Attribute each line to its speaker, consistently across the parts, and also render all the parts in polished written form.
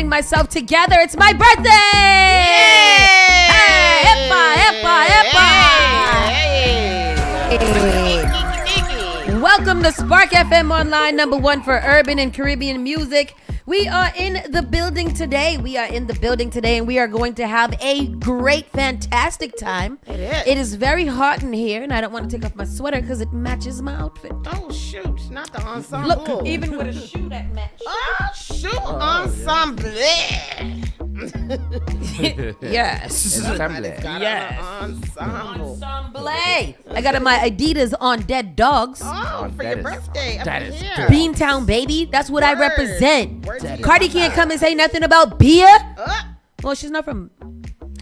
Speaker 1: getting myself together. It's my birthday! Hey! Hippa! Welcome to Spark FM Online, #1 for urban and Caribbean music. We are in the building today. And we are going to have a great, fantastic time.
Speaker 2: It is.
Speaker 1: It is very hot in here, and I don't want to take off my sweater because it matches my outfit.
Speaker 2: Oh, shoot. Not the ensemble.
Speaker 1: Look, even with a shoe that matches.
Speaker 2: Oh, shoot. Ensemble.
Speaker 1: Yes. Yes.
Speaker 2: Ensemble.
Speaker 1: Ensemble. I got my Adidas on dead dogs.
Speaker 2: Oh, for your birthday.
Speaker 3: that is
Speaker 2: here.
Speaker 3: cool.
Speaker 1: Beantown, baby. That's what I
Speaker 2: Word.
Speaker 1: represent.
Speaker 2: Word to
Speaker 1: Cardi
Speaker 2: your
Speaker 1: can't
Speaker 2: mother.
Speaker 1: come and say nothing about Bia. Well, she's not from...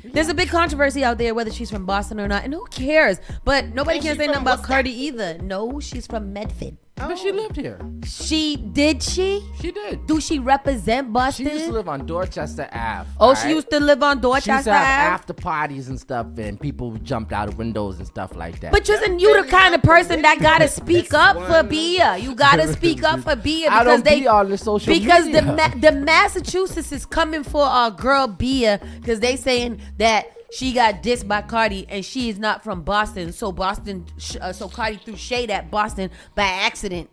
Speaker 1: There's a big controversy out there whether she's from Boston or not, and who cares? But nobody
Speaker 2: And
Speaker 1: can
Speaker 2: she's
Speaker 1: say
Speaker 2: from
Speaker 1: nothing about
Speaker 2: what's
Speaker 1: Cardi either. No, she's from Medford.
Speaker 3: But she lived here.
Speaker 1: She did.
Speaker 3: She did.
Speaker 1: Do she represent
Speaker 3: She
Speaker 1: Boston?
Speaker 3: used to live on Dorchester Ave.
Speaker 1: Oh,
Speaker 3: right?
Speaker 1: she used to live on
Speaker 3: She
Speaker 1: Dorchester
Speaker 3: used to have
Speaker 1: Ave?
Speaker 3: after parties and stuff, and people jumped out of windows and stuff like that.
Speaker 1: But Tristan, you the kind of person that gotta speak up for Bia. You gotta speak up for Bia
Speaker 3: I
Speaker 1: because
Speaker 3: don't be on the social media.
Speaker 1: the Massachusetts is coming for our girl Bia because they saying that she got dissed by Cardi and she is not from Boston. So Cardi threw shade at Boston by accident.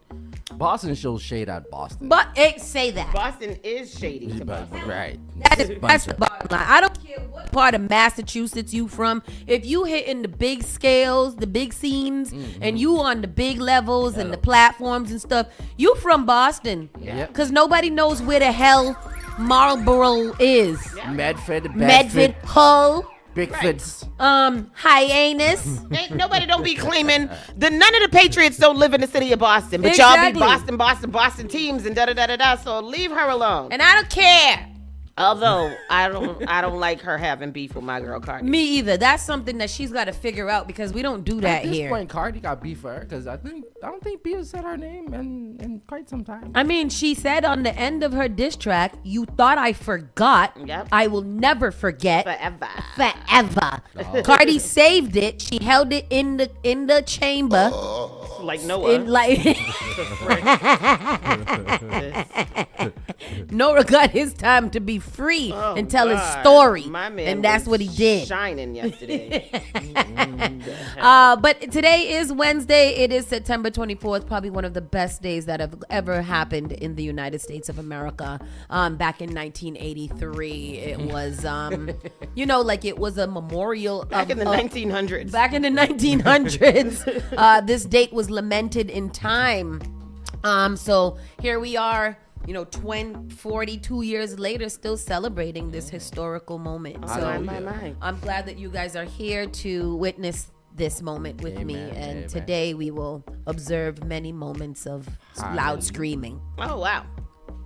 Speaker 3: Boston shows shade at Boston.
Speaker 1: But say that.
Speaker 2: Boston is shady to Boston.
Speaker 3: Right.
Speaker 1: That's the bottom line. I don't care what part of Massachusetts you from. If you hitting the big scales, the big scenes, and you on the big levels and the platforms and stuff, you from Boston.
Speaker 3: Yeah.
Speaker 1: Because nobody knows where the hell Marlboro is.
Speaker 3: Medford,
Speaker 1: Hull,
Speaker 3: Bigfoots.
Speaker 1: Hyannis.
Speaker 2: Ain't nobody don't be claiming none of the Patriots don't live in the city of Boston, but y'all be Boston teams and da. So leave her alone.
Speaker 1: And I don't care.
Speaker 2: Although I don't like her having beef with my girl Cardi.
Speaker 1: Me either. That's something that she's got to figure out because we don't do that
Speaker 3: At this
Speaker 1: here.
Speaker 3: point, Cardi got beef for her because I don't think Bia said her name in quite some time.
Speaker 1: I mean, she said on the end of her diss track, "You thought I forgot.
Speaker 2: Yep.
Speaker 1: I will never forget.
Speaker 2: Forever.
Speaker 1: Cardi saved it. She held it in the chamber.
Speaker 2: Like Noah.
Speaker 1: Noah got his time to be free and tell his
Speaker 2: God.
Speaker 1: story.
Speaker 2: My man
Speaker 1: And that's
Speaker 2: was
Speaker 1: what he did.
Speaker 2: Shining yesterday.
Speaker 1: But today is Wednesday. It is September 24th, probably one of the best days that have ever happened in the United States of America. Back in 1983, it was, like it was a memorial.
Speaker 2: Back in the 1900s.
Speaker 1: Back in the 1900s, this date was lamented in time. So here we are, 42 years later, still celebrating this historical moment. So I'm glad that you guys are here to witness this moment with me. And today we will observe many moments of loud screaming.
Speaker 2: Oh, wow.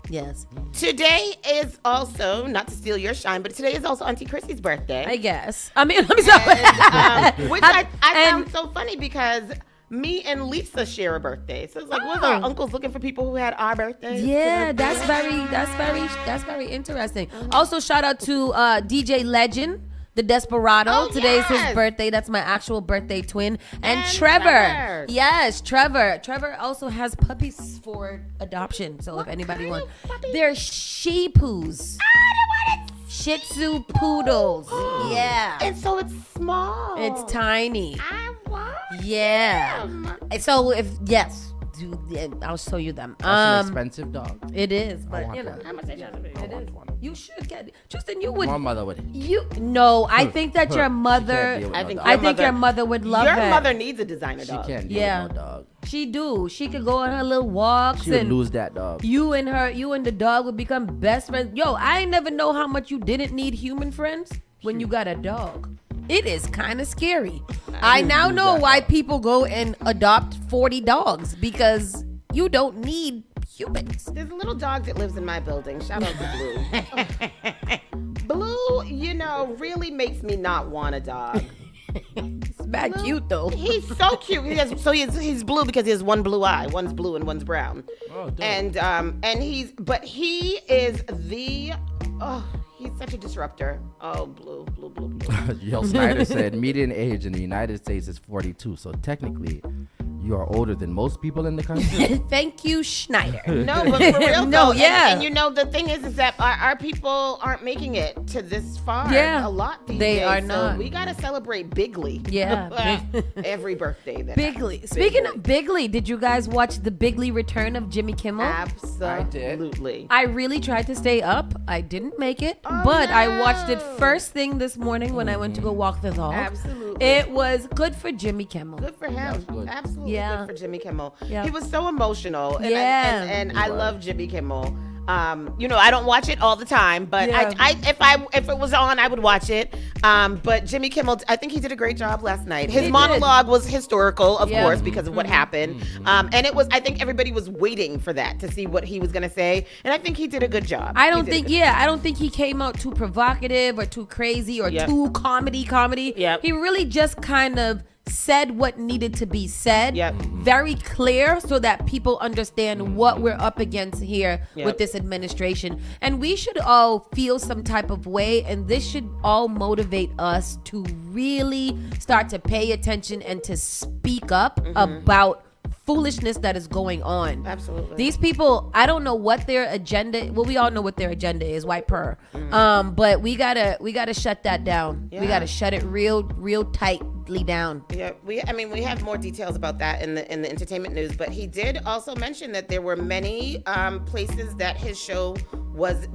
Speaker 1: Yes.
Speaker 2: Today is also, not to steal your shine, but today is also Auntie Chrissy's birthday.
Speaker 1: I guess. I'm sorry.
Speaker 2: And, which I found so funny because me and Lisa share a birthday. So it's like, was our uncles looking for people who had our birthdays?
Speaker 1: Yeah, that's very interesting. Also, shout out to DJ Legend, the Desperado.
Speaker 2: Oh,
Speaker 1: Today's his
Speaker 2: yes.
Speaker 1: birthday. That's my actual birthday twin. And
Speaker 2: Trevor.
Speaker 1: Trevor. Yes, Trevor. Trevor also has puppies for adoption. So if anybody wants, they're Shih Tzus. Shih Tzu poodles. Yeah.
Speaker 2: And so it's small.
Speaker 1: It's tiny.
Speaker 2: I want
Speaker 1: Yeah.
Speaker 2: them.
Speaker 1: So I'll show you them.
Speaker 3: That's an expensive dog.
Speaker 1: It is, but
Speaker 3: want
Speaker 1: you know.
Speaker 3: one.
Speaker 2: How much they charge me?
Speaker 3: I want one.
Speaker 1: You should get it. Justin, you would.
Speaker 3: My mother would.
Speaker 1: I think that your mother.
Speaker 3: deal with
Speaker 2: I
Speaker 3: no
Speaker 2: think
Speaker 3: dog.
Speaker 1: I think your mother would love
Speaker 2: Your
Speaker 1: it.
Speaker 2: mother needs a designer
Speaker 3: She
Speaker 2: dog.
Speaker 3: can't deal
Speaker 1: Yeah.
Speaker 3: with no dog.
Speaker 1: She do. She could go on her little walks
Speaker 3: She would
Speaker 1: and
Speaker 3: lose that dog.
Speaker 1: you and the dog would become best friends. Yo, I ain't never know how much you didn't need human friends when you got a dog. It is kind of scary. I now know why people go and adopt 40 dogs because you don't need humans.
Speaker 2: There's a little dog that lives in my building. Shout out to Blue. Blue, really makes me not want a dog.
Speaker 1: It's bad cute though.
Speaker 2: He's so cute. He's blue because he has one blue eye. One's blue and one's brown.
Speaker 3: Oh, dope.
Speaker 2: And he is he's such a disruptor. Oh, blue.
Speaker 3: Jill Snyder said median age in the United States is 42. So technically, You are older than most people in the country.
Speaker 1: Thank you, Schneider.
Speaker 2: No, but for real
Speaker 1: No,
Speaker 2: though.
Speaker 1: yeah.
Speaker 2: And you know, the thing is that our people aren't making it to this far.
Speaker 1: Yeah.
Speaker 2: A lot these
Speaker 1: They
Speaker 2: days.
Speaker 1: are
Speaker 2: So
Speaker 1: not.
Speaker 2: we got to celebrate bigly.
Speaker 1: Yeah.
Speaker 2: Every birthday. That
Speaker 1: Bigley. Speaking of Bigley, did you guys watch the Bigley return of Jimmy Kimmel?
Speaker 2: Absolutely.
Speaker 1: I really tried to stay up. I didn't make it,
Speaker 2: Oh,
Speaker 1: but I watched it
Speaker 2: no.
Speaker 1: first thing this morning when I went to go walk the dog.
Speaker 2: Absolutely.
Speaker 1: It was good for Jimmy Kimmel.
Speaker 2: Good for him.
Speaker 3: good.
Speaker 2: Absolutely
Speaker 1: Yeah.
Speaker 2: good for Jimmy Kimmel.
Speaker 1: Yeah.
Speaker 2: He was so emotional. And
Speaker 1: Yeah.
Speaker 2: and I love Jimmy Kimmel. You know, I don't watch it all the time, but
Speaker 1: Yeah.
Speaker 2: if it was on, I would watch it. But Jimmy Kimmel, I think he did a great job last night. His
Speaker 1: He
Speaker 2: monologue was historical, of
Speaker 1: Yeah.
Speaker 2: course, because of what happened. And it was, I think everybody was waiting for that to see what he was going to say. And I think he did a good job.
Speaker 1: I
Speaker 2: He
Speaker 1: don't
Speaker 2: did a
Speaker 1: think,
Speaker 2: good
Speaker 1: I don't think he came out too provocative or too crazy or
Speaker 2: Yep.
Speaker 1: too comedy.
Speaker 2: Yep.
Speaker 1: He really just kind of said what needed to be said.
Speaker 2: Yep.
Speaker 1: Very clear so that people understand what we're up against here
Speaker 2: Yep.
Speaker 1: with this administration. And we should all feel some type of way, and this should all motivate us to really start to pay attention and to speak up about foolishness that is going on.
Speaker 2: Absolutely.
Speaker 1: These people, I don't know what their agenda. Well, we all know what their agenda is, white per. But we gotta shut that down. We
Speaker 2: Yeah.
Speaker 1: gotta shut it real tightly down.
Speaker 2: Yeah, we have more details about that in the entertainment news, but he did also mention that there were many places that his show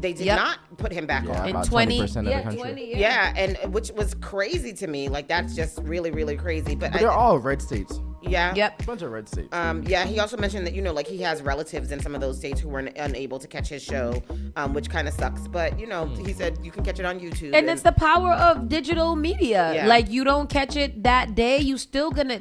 Speaker 2: they did
Speaker 1: Yep.
Speaker 2: not put him back
Speaker 3: Yeah,
Speaker 2: on.
Speaker 1: In
Speaker 3: about
Speaker 1: 20,
Speaker 3: 20% of the
Speaker 1: yeah,
Speaker 3: country.
Speaker 1: 20,
Speaker 2: Yeah, and which was crazy to me. Like that's just really, really crazy. But
Speaker 3: But they're all red states.
Speaker 2: yeah.
Speaker 1: Yep.
Speaker 3: A bunch of red states.
Speaker 2: Yeah, he also mentioned that, like he has relatives in some of those states who were unable to catch his show, which kind of sucks. But, he said you can catch it on YouTube.
Speaker 1: And it's the power of digital media.
Speaker 2: Yeah.
Speaker 1: Like you don't catch it that day,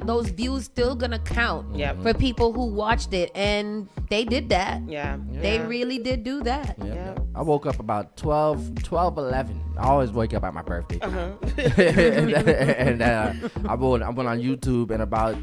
Speaker 1: those views still gonna count
Speaker 2: Yep.
Speaker 1: for people who watched it, and they did that.
Speaker 2: Yeah.
Speaker 1: They
Speaker 2: yeah.
Speaker 1: really did do that.
Speaker 3: Yep,
Speaker 2: Yeah.
Speaker 3: yep. I woke up about 11. I always wake up at my birthday. And I went on YouTube, and about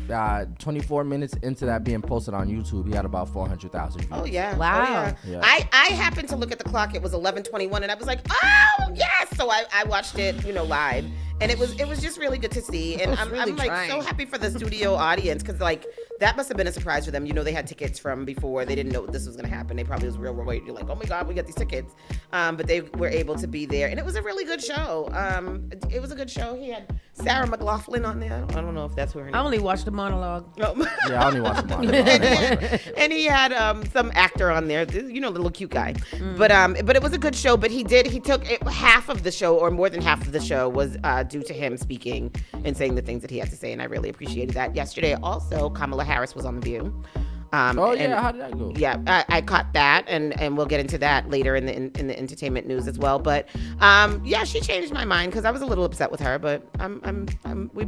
Speaker 3: 24 minutes into that being posted on YouTube, he had about 400,000 views.
Speaker 2: Oh yeah.
Speaker 1: Wow.
Speaker 2: Oh, yeah.
Speaker 3: Yeah.
Speaker 2: I happened to look at the clock. It was 11:21, and I was like, oh yes. So I watched it, live, and it was just really good to see. And I'm
Speaker 1: really
Speaker 2: like
Speaker 1: trying.
Speaker 2: so happy for the studio audience because like that must have been a surprise for them. They had tickets from before. They didn't know this was gonna happen. They probably was real worried. You're like, oh my god, we got these tickets. But they were able to be there, and it was a really good show. It was a good show. He had Sarah McLachlan on there. I don't know if that's who her name.
Speaker 1: I only watched the monologue.
Speaker 3: Yeah, I only watched them all.
Speaker 2: And he had some actor on there, the little cute guy. But it was a good show. But he took half of the show, or more than half of the show, was due to him speaking and saying the things that he had to say, and I really appreciated that. Yesterday, also, Kamala Harris was on The View.
Speaker 3: Oh yeah, how did that go?
Speaker 2: Yeah, I caught that, and we'll get into that later in the entertainment news as well. But yeah, she changed my mind because I was a little upset with her, but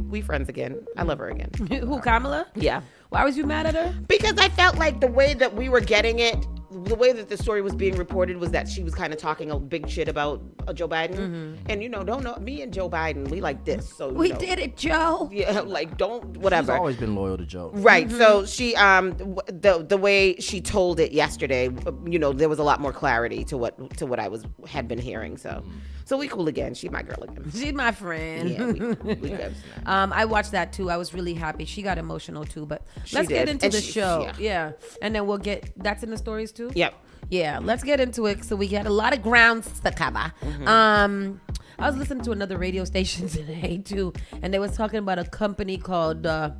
Speaker 2: we friends again. I love her again.
Speaker 1: Who, Kamala?
Speaker 2: Yeah.
Speaker 1: Why was you mad at her?
Speaker 2: Because I felt like the way that we were getting it, the way that the story was being reported was that she was kind of talking a big shit about Joe Biden. And, don't know, me and Joe Biden, we like this. So,
Speaker 1: We did it, Joe.
Speaker 2: Yeah, like, don't,
Speaker 3: She's
Speaker 2: whatever.
Speaker 3: always been loyal to Joe.
Speaker 2: Right. So she, the way she told it yesterday, there was a lot more clarity to what I had been hearing. So we cool again. She my girl again.
Speaker 1: She's my friend.
Speaker 2: Yeah, we good.
Speaker 1: I watched that too. I was really happy. She got emotional too. But let's get
Speaker 2: did.
Speaker 1: into
Speaker 2: And
Speaker 1: the
Speaker 2: she-
Speaker 1: show.
Speaker 2: yeah.
Speaker 1: Yeah. And then we'll get, that's in the stories too?
Speaker 2: Yep.
Speaker 1: Yeah, let's get into it. So we got a lot of grounds to cover. I was listening to another radio station today too, and they was talking about a company called a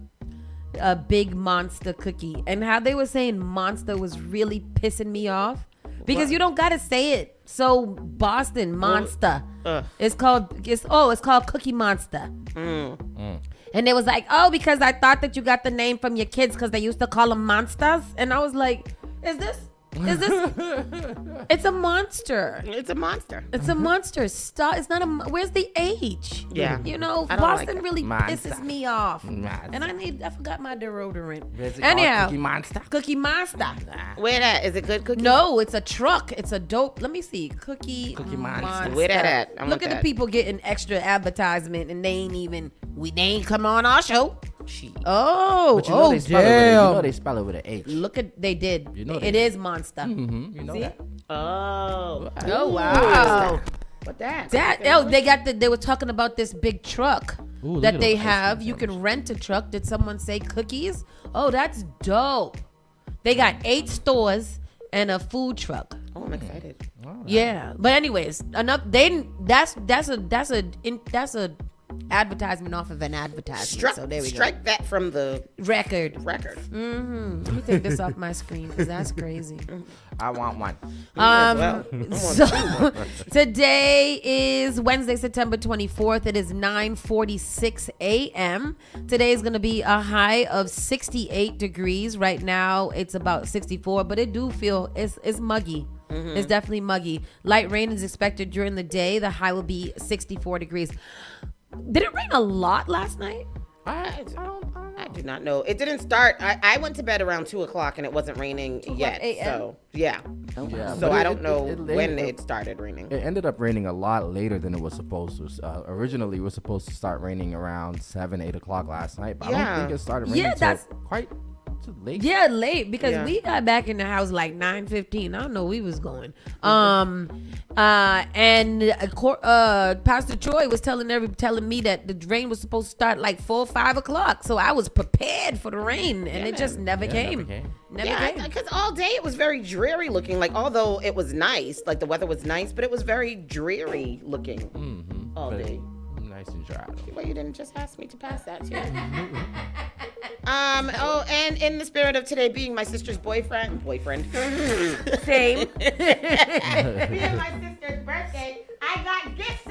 Speaker 1: Big Monster Cookie, and how they were saying monster was really pissing me off because you don't gotta say it. So Boston Monster. It's called Cookie Monster. And they was like, oh, because I thought that you got the name from your kids because they used to call them monsters, and I was like, is this? It's a monster.
Speaker 2: It's a monster.
Speaker 1: It's a monster. Stop. It's not a. Where's the H?
Speaker 2: Yeah.
Speaker 1: You know,
Speaker 2: I don't like
Speaker 1: Boston
Speaker 2: it.
Speaker 1: really
Speaker 3: Monster.
Speaker 1: pisses me off.
Speaker 3: Monster.
Speaker 1: And I forgot my deodorant.
Speaker 3: Where's it called?
Speaker 1: Anyhow,
Speaker 3: Cookie Monster?
Speaker 1: Cookie Monster.
Speaker 2: Where that? Is it good cookie?
Speaker 1: No, it's a truck. It's a dope. Let me see. Cookie
Speaker 3: Monster.
Speaker 2: Where that at? I want
Speaker 1: Look at
Speaker 2: that.
Speaker 1: the people getting extra advertisement, and they ain't come on our show. Oh,
Speaker 3: But you know
Speaker 1: oh,
Speaker 3: they spell it with a, you know they spell it with an H.
Speaker 1: Look at they did.
Speaker 3: You know
Speaker 1: It
Speaker 3: they
Speaker 1: is monster.
Speaker 3: Mm-hmm. You know
Speaker 1: See?
Speaker 3: that?
Speaker 2: Oh.
Speaker 1: Oh wow.
Speaker 2: What that?
Speaker 1: They were talking about this big truck
Speaker 3: Ooh, look
Speaker 1: that
Speaker 3: at
Speaker 1: they
Speaker 3: those ice
Speaker 1: have.
Speaker 3: cream
Speaker 1: You
Speaker 3: trucks.
Speaker 1: can rent a truck. Did someone say cookies? Oh, that's dope. They got 8 stores and a food truck.
Speaker 2: Oh, I'm excited.
Speaker 1: Yeah, but anyways, enough. That's a advertisement off of an advertisement. So there we
Speaker 2: Strike that from the
Speaker 1: go. Record.
Speaker 2: record.
Speaker 1: Let me take this off my screen because that's crazy.
Speaker 3: I want one.
Speaker 2: Well,
Speaker 1: So today is Wednesday, September 24th. It is 9:46 a.m. Today is going to be a high of 68 degrees. Right now it's about 64, but it do feel it's muggy. It's definitely muggy. Light rain is expected during the day. The high will be 64 degrees. Did it rain a lot last night?
Speaker 2: I do not know. It didn't start. I went to bed around 2:00 and it wasn't raining yet.
Speaker 1: a.m.?
Speaker 2: So yeah.
Speaker 3: Yeah,
Speaker 2: So
Speaker 3: but
Speaker 2: I don't know
Speaker 3: it
Speaker 2: when it started raining.
Speaker 3: It ended up raining a lot later than it was supposed to. Originally, it was supposed to start raining around 7, 8 o'clock last night, but I
Speaker 2: Yeah.
Speaker 3: don't think it started raining
Speaker 1: Yeah,
Speaker 3: till
Speaker 1: that's-
Speaker 3: quite too late.
Speaker 1: Yeah, late because
Speaker 2: Yeah.
Speaker 1: we got back in the house like 9:15. I don't know where we was going. Pastor Troy was telling me that the rain was supposed to start like 4, 5 o'clock. So I was prepared for the rain, and it just never came. Never
Speaker 2: Yeah,
Speaker 1: came.
Speaker 2: because all day it was very dreary looking. Like, although it was nice, like the weather was nice, but it was very dreary looking all
Speaker 3: But
Speaker 2: day.
Speaker 3: nice and dry.
Speaker 2: Well, you didn't just ask me to pass that to you. Oh, and in the spirit of today being my sister's boyfriend.
Speaker 1: Same.
Speaker 2: Being my sister's birthday, I got gifts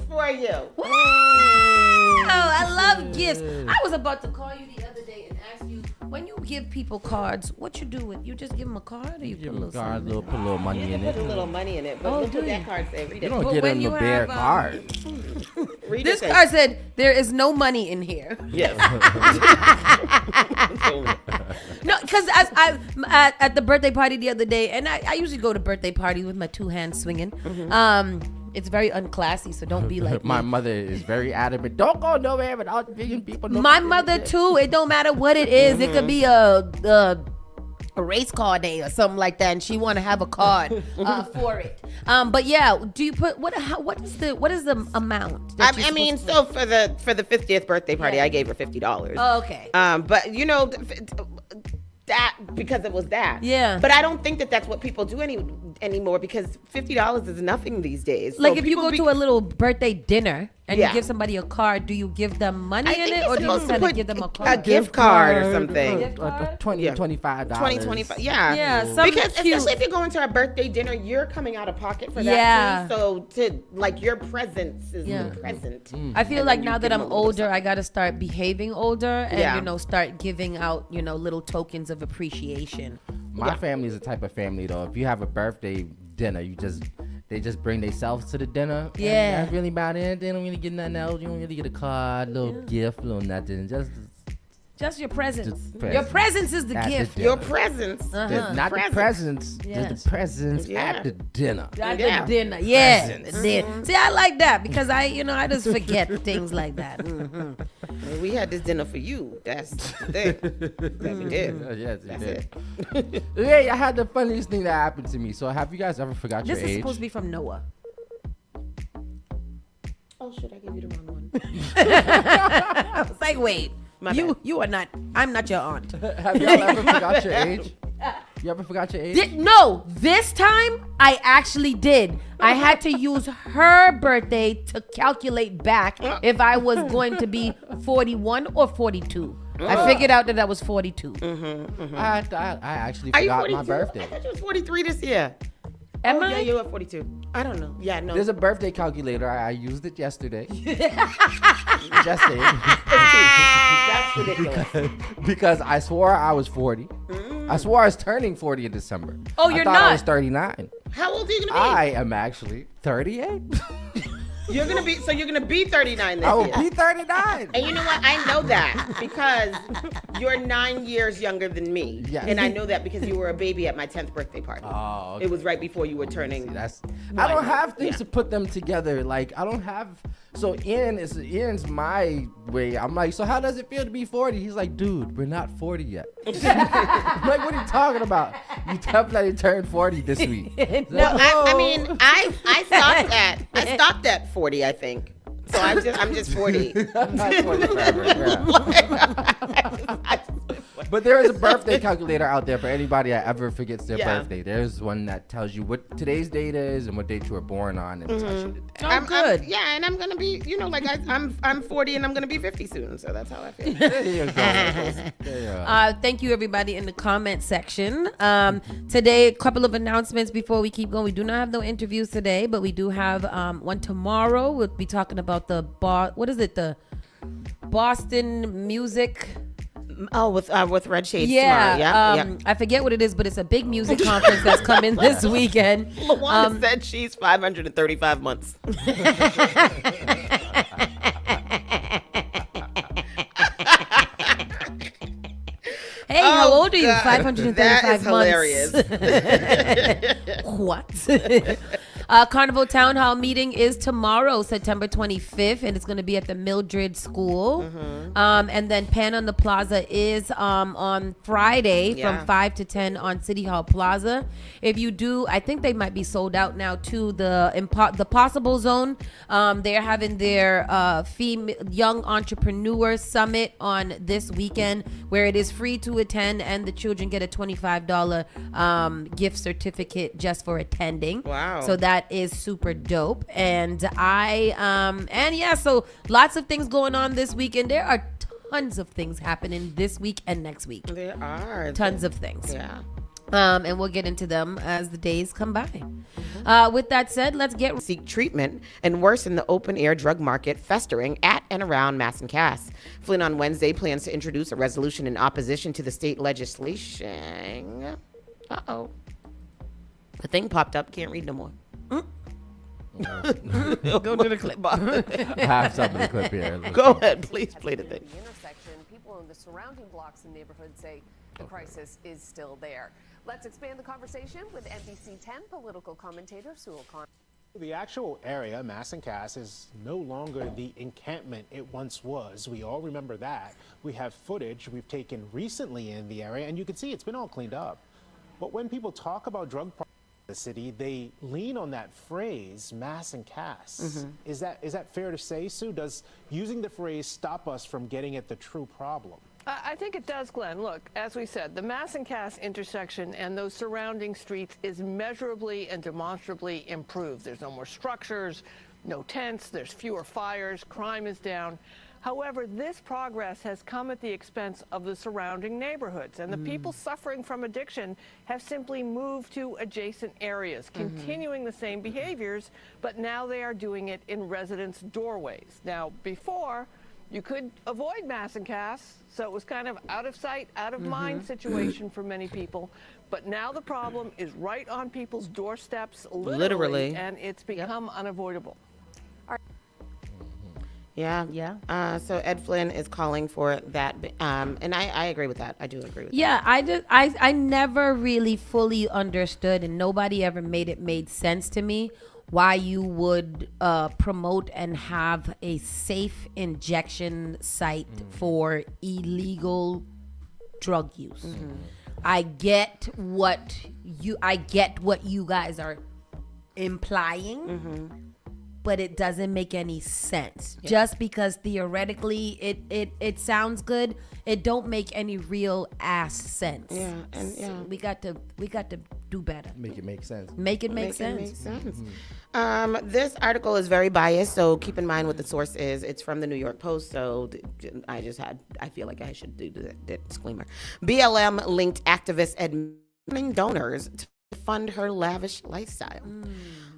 Speaker 2: for you.
Speaker 1: Wow, I love gifts. I was about to call you the other day and ask you, when you give people cards, what you do with? You just give them a card, or you
Speaker 3: Give
Speaker 1: put a
Speaker 3: them
Speaker 1: little
Speaker 3: card,
Speaker 1: something in it?
Speaker 3: put a little money
Speaker 2: You
Speaker 3: in
Speaker 2: can
Speaker 3: it.
Speaker 2: put a little money in it, but
Speaker 1: Oh,
Speaker 2: look
Speaker 1: do
Speaker 2: what that
Speaker 1: you?
Speaker 2: card say. Read
Speaker 3: You
Speaker 2: it.
Speaker 3: don't
Speaker 1: But
Speaker 3: get
Speaker 1: when
Speaker 3: them a
Speaker 1: you
Speaker 3: bare
Speaker 1: have,
Speaker 3: card.
Speaker 2: Read
Speaker 1: This
Speaker 2: it.
Speaker 1: card said, there is no money in here.
Speaker 2: Yes.
Speaker 1: No, because at the birthday party the other day, and I usually go to birthday parties with my 2 hands swinging. It's very unclassy, so don't be like
Speaker 3: My
Speaker 1: me.
Speaker 3: mother is very adamant. Don't go nowhere without giving people. No
Speaker 1: My mother too. It don't matter what it is. It could be a race car day or something like that, and she want to have a card for it. But yeah, do you put what is the amount? that you're
Speaker 2: I mean,
Speaker 1: supposed
Speaker 2: so for the 50th birthday party,
Speaker 1: Yeah.
Speaker 2: I gave her $50.
Speaker 1: Oh, okay.
Speaker 2: But you know that because it was that.
Speaker 1: Yeah.
Speaker 2: But I don't think that that's what people do anymore because $50 is nothing these days.
Speaker 1: Like
Speaker 2: So
Speaker 1: if you
Speaker 2: people
Speaker 1: go to a little birthday dinner and
Speaker 2: Yeah.
Speaker 1: you give somebody a card, do you give them money
Speaker 2: I
Speaker 1: in
Speaker 2: think
Speaker 1: it,
Speaker 2: you're
Speaker 1: or do you
Speaker 2: supposed
Speaker 1: just
Speaker 2: to
Speaker 1: kind of
Speaker 2: put
Speaker 1: give them a
Speaker 2: a
Speaker 1: card?
Speaker 2: gift card or something.
Speaker 1: Gift card?
Speaker 3: 20,
Speaker 2: Yeah.
Speaker 3: $25.
Speaker 2: 25. Yeah.
Speaker 1: Yeah, something
Speaker 2: because
Speaker 1: cute.
Speaker 2: especially if you're going to a birthday dinner, you're coming out of pocket for that
Speaker 1: Yeah.
Speaker 2: too. So to like your presence is
Speaker 1: Yeah.
Speaker 2: the present.
Speaker 1: I feel
Speaker 2: And
Speaker 1: like
Speaker 2: then you
Speaker 1: now that
Speaker 2: give
Speaker 1: I'm
Speaker 2: them a little
Speaker 1: older, I gotta start behaving older and
Speaker 2: Yeah.
Speaker 1: start giving out little tokens of appreciation.
Speaker 3: My family is the type of family though. If you have a birthday dinner, they just bring themselves to the dinner. and
Speaker 1: Yeah.
Speaker 3: that's really about it. They don't really get nothing else. You don't really get a card, little gift, little nothing.
Speaker 1: Just your presence.
Speaker 3: Just
Speaker 1: Your
Speaker 3: presence.
Speaker 1: presence is the
Speaker 3: At the
Speaker 1: gift.
Speaker 3: dinner.
Speaker 2: Your presence.
Speaker 1: Uh-huh.
Speaker 3: Not
Speaker 2: Presents.
Speaker 3: the presents,
Speaker 1: Yes.
Speaker 3: just the presents
Speaker 2: Yeah.
Speaker 3: at the dinner.
Speaker 1: At
Speaker 2: Yeah.
Speaker 1: the dinner, yeah.
Speaker 3: Presents.
Speaker 1: the dinner. See, I like that because I just forget things like that. Mhm.
Speaker 2: We had this dinner for you. That's the thing. That we did.
Speaker 3: Yes,
Speaker 2: That's
Speaker 3: it
Speaker 2: it.
Speaker 3: did. Hey, I had the funniest thing that happened to me. So, have you guys ever forgot
Speaker 1: This
Speaker 3: your
Speaker 1: is
Speaker 3: age?
Speaker 1: supposed to be from Noah.
Speaker 2: Oh shit! I gave you the wrong one.
Speaker 1: I was like, wait,
Speaker 2: My
Speaker 1: you
Speaker 2: bad.
Speaker 1: you are not. I'm not your aunt.
Speaker 3: Have y'all ever forgot your age? You ever forgot your age?
Speaker 1: No, this time I actually did. I had to use her birthday to calculate back if I was going to be 41 or 42. I figured out that I was 42.
Speaker 3: I actually
Speaker 2: Are you
Speaker 3: forgot
Speaker 2: 42?
Speaker 3: my birthday.
Speaker 2: I thought you was 43 this year.
Speaker 1: Am
Speaker 2: Oh,
Speaker 1: I?
Speaker 2: Yeah, you were 42. I don't know. Yeah, no.
Speaker 3: There's a birthday calculator. I used it yesterday. Yesterday.
Speaker 2: That's ridiculous.
Speaker 3: Because I swore I was 40. I swore I was turning 40 in December.
Speaker 1: Oh,
Speaker 3: I
Speaker 1: you're
Speaker 3: thought I
Speaker 1: not.
Speaker 3: was 39.
Speaker 2: How old are you gonna be?
Speaker 3: I am actually 38.
Speaker 2: You're gonna be 39 this
Speaker 3: I will
Speaker 2: year.
Speaker 3: be 39.
Speaker 2: And you know what? I know that because you're 9 years younger than me.
Speaker 3: Yes.
Speaker 2: And I know that because you were a baby at my 10th birthday party.
Speaker 3: Oh, okay.
Speaker 2: It was right before you were turning.
Speaker 3: That's. I don't have things
Speaker 2: Yeah.
Speaker 3: to put them together. Like I don't have. So Ian's my way. I'm like, so how does it feel to be 40? He's like, dude, we're not 40 yet. I'm like, what are you talking about? You definitely turned 40 this week.
Speaker 2: No, I mean, I stopped at 40, I think. so I'm just 40.
Speaker 3: I'm not 40 forever. Yeah. But there is a birthday calculator out there for anybody that ever forgets their birthday. There's one that tells you what today's date is and what date you were born on, and tells you the day.
Speaker 1: I'm good.
Speaker 2: And I'm gonna be, I'm 40 and I'm gonna be 50 soon, so that's how I feel.
Speaker 3: There you go. There you go.
Speaker 1: Thank you, everybody, in the comment section. Today, a couple of announcements before we keep going. We do not have no interviews today, but we do have one tomorrow. We'll be talking about the Boston music.
Speaker 2: Oh, with Red Shades
Speaker 1: Yeah,
Speaker 2: tomorrow. Yeah.
Speaker 1: I forget what it is, but it's a big music conference that's coming this weekend.
Speaker 2: Luana said she's 535 months.
Speaker 1: Hey, how old are you?
Speaker 2: God,
Speaker 1: 535 months.
Speaker 2: That is hilarious.
Speaker 1: What? Carnival Town Hall meeting is tomorrow, September 25th, and it's going to be at the Mildred School. And then Pan on the Plaza is on Friday from 5 to 10 on City Hall Plaza. If you do, I think they might be sold out now too. The Possible Zone, they're having their Young Entrepreneur Summit on this weekend, where it is free to attend, and the children get a $25 gift certificate just for attending.
Speaker 2: Wow.
Speaker 1: So that is super dope. And so lots of things going on this weekend. There are tons of things happening this week and next week.
Speaker 2: There are.
Speaker 1: Tons of things.
Speaker 2: Yeah.
Speaker 1: And we'll get into them as the days come by. With that said, let's
Speaker 2: seek treatment and worsen the open-air drug market festering at and around Mass and Cass. Flynn on Wednesday plans to introduce a resolution in opposition to the state legislation. Uh-oh. The thing popped up. Can't read no more. Go to the clip.
Speaker 3: I have something to clip here.
Speaker 2: Go ahead, please play the thing.
Speaker 4: The intersection, people in the surrounding blocks and neighborhoods say the crisis is still there. Let's expand the conversation with NBC 10 political commentator Sewell Khan.
Speaker 5: The actual area, Mass and Cass, is no longer the encampment it once was. We all remember that. We have footage we've taken recently in the area, and you can see it's been all cleaned up. But when people talk about drug problems in the city, they lean on that phrase, Mass and Cass. Is that fair to say, Sue? Does using the phrase stop us from getting at the true problem?
Speaker 6: I think it does, Glenn. Look, as we said, the Mass and Cass intersection and those surrounding streets is measurably and demonstrably improved. There's no more structures, no tents, there's fewer fires, crime is down. However, this progress has come at the expense of the surrounding neighborhoods, and the people suffering from addiction have simply moved to adjacent areas, continuing the same behaviors, but now they are doing it in residents' doorways. Now, before, you could avoid Mass and Cass, so it was kind of out of sight, out of mind situation for many people. But now the problem is right on people's doorsteps, literally. And it's become unavoidable.
Speaker 2: Yeah. So Ed Flynn is calling for that, and I agree with that. I do agree with that.
Speaker 1: Yeah, I never really fully understood, and nobody ever made sense to me why you would promote and have a safe injection site for illegal drug use. I get what you guys are implying. But it doesn't make any sense. Just because theoretically it sounds good, it don't make any real ass sense. We got to do better.
Speaker 3: Make it make sense.
Speaker 1: Make it make sense.
Speaker 2: This article is very biased, so keep in mind what the source is. It's from the New York Post, so I feel like I should do the disclaimer. BLM linked activists admitting donors to fund her lavish lifestyle.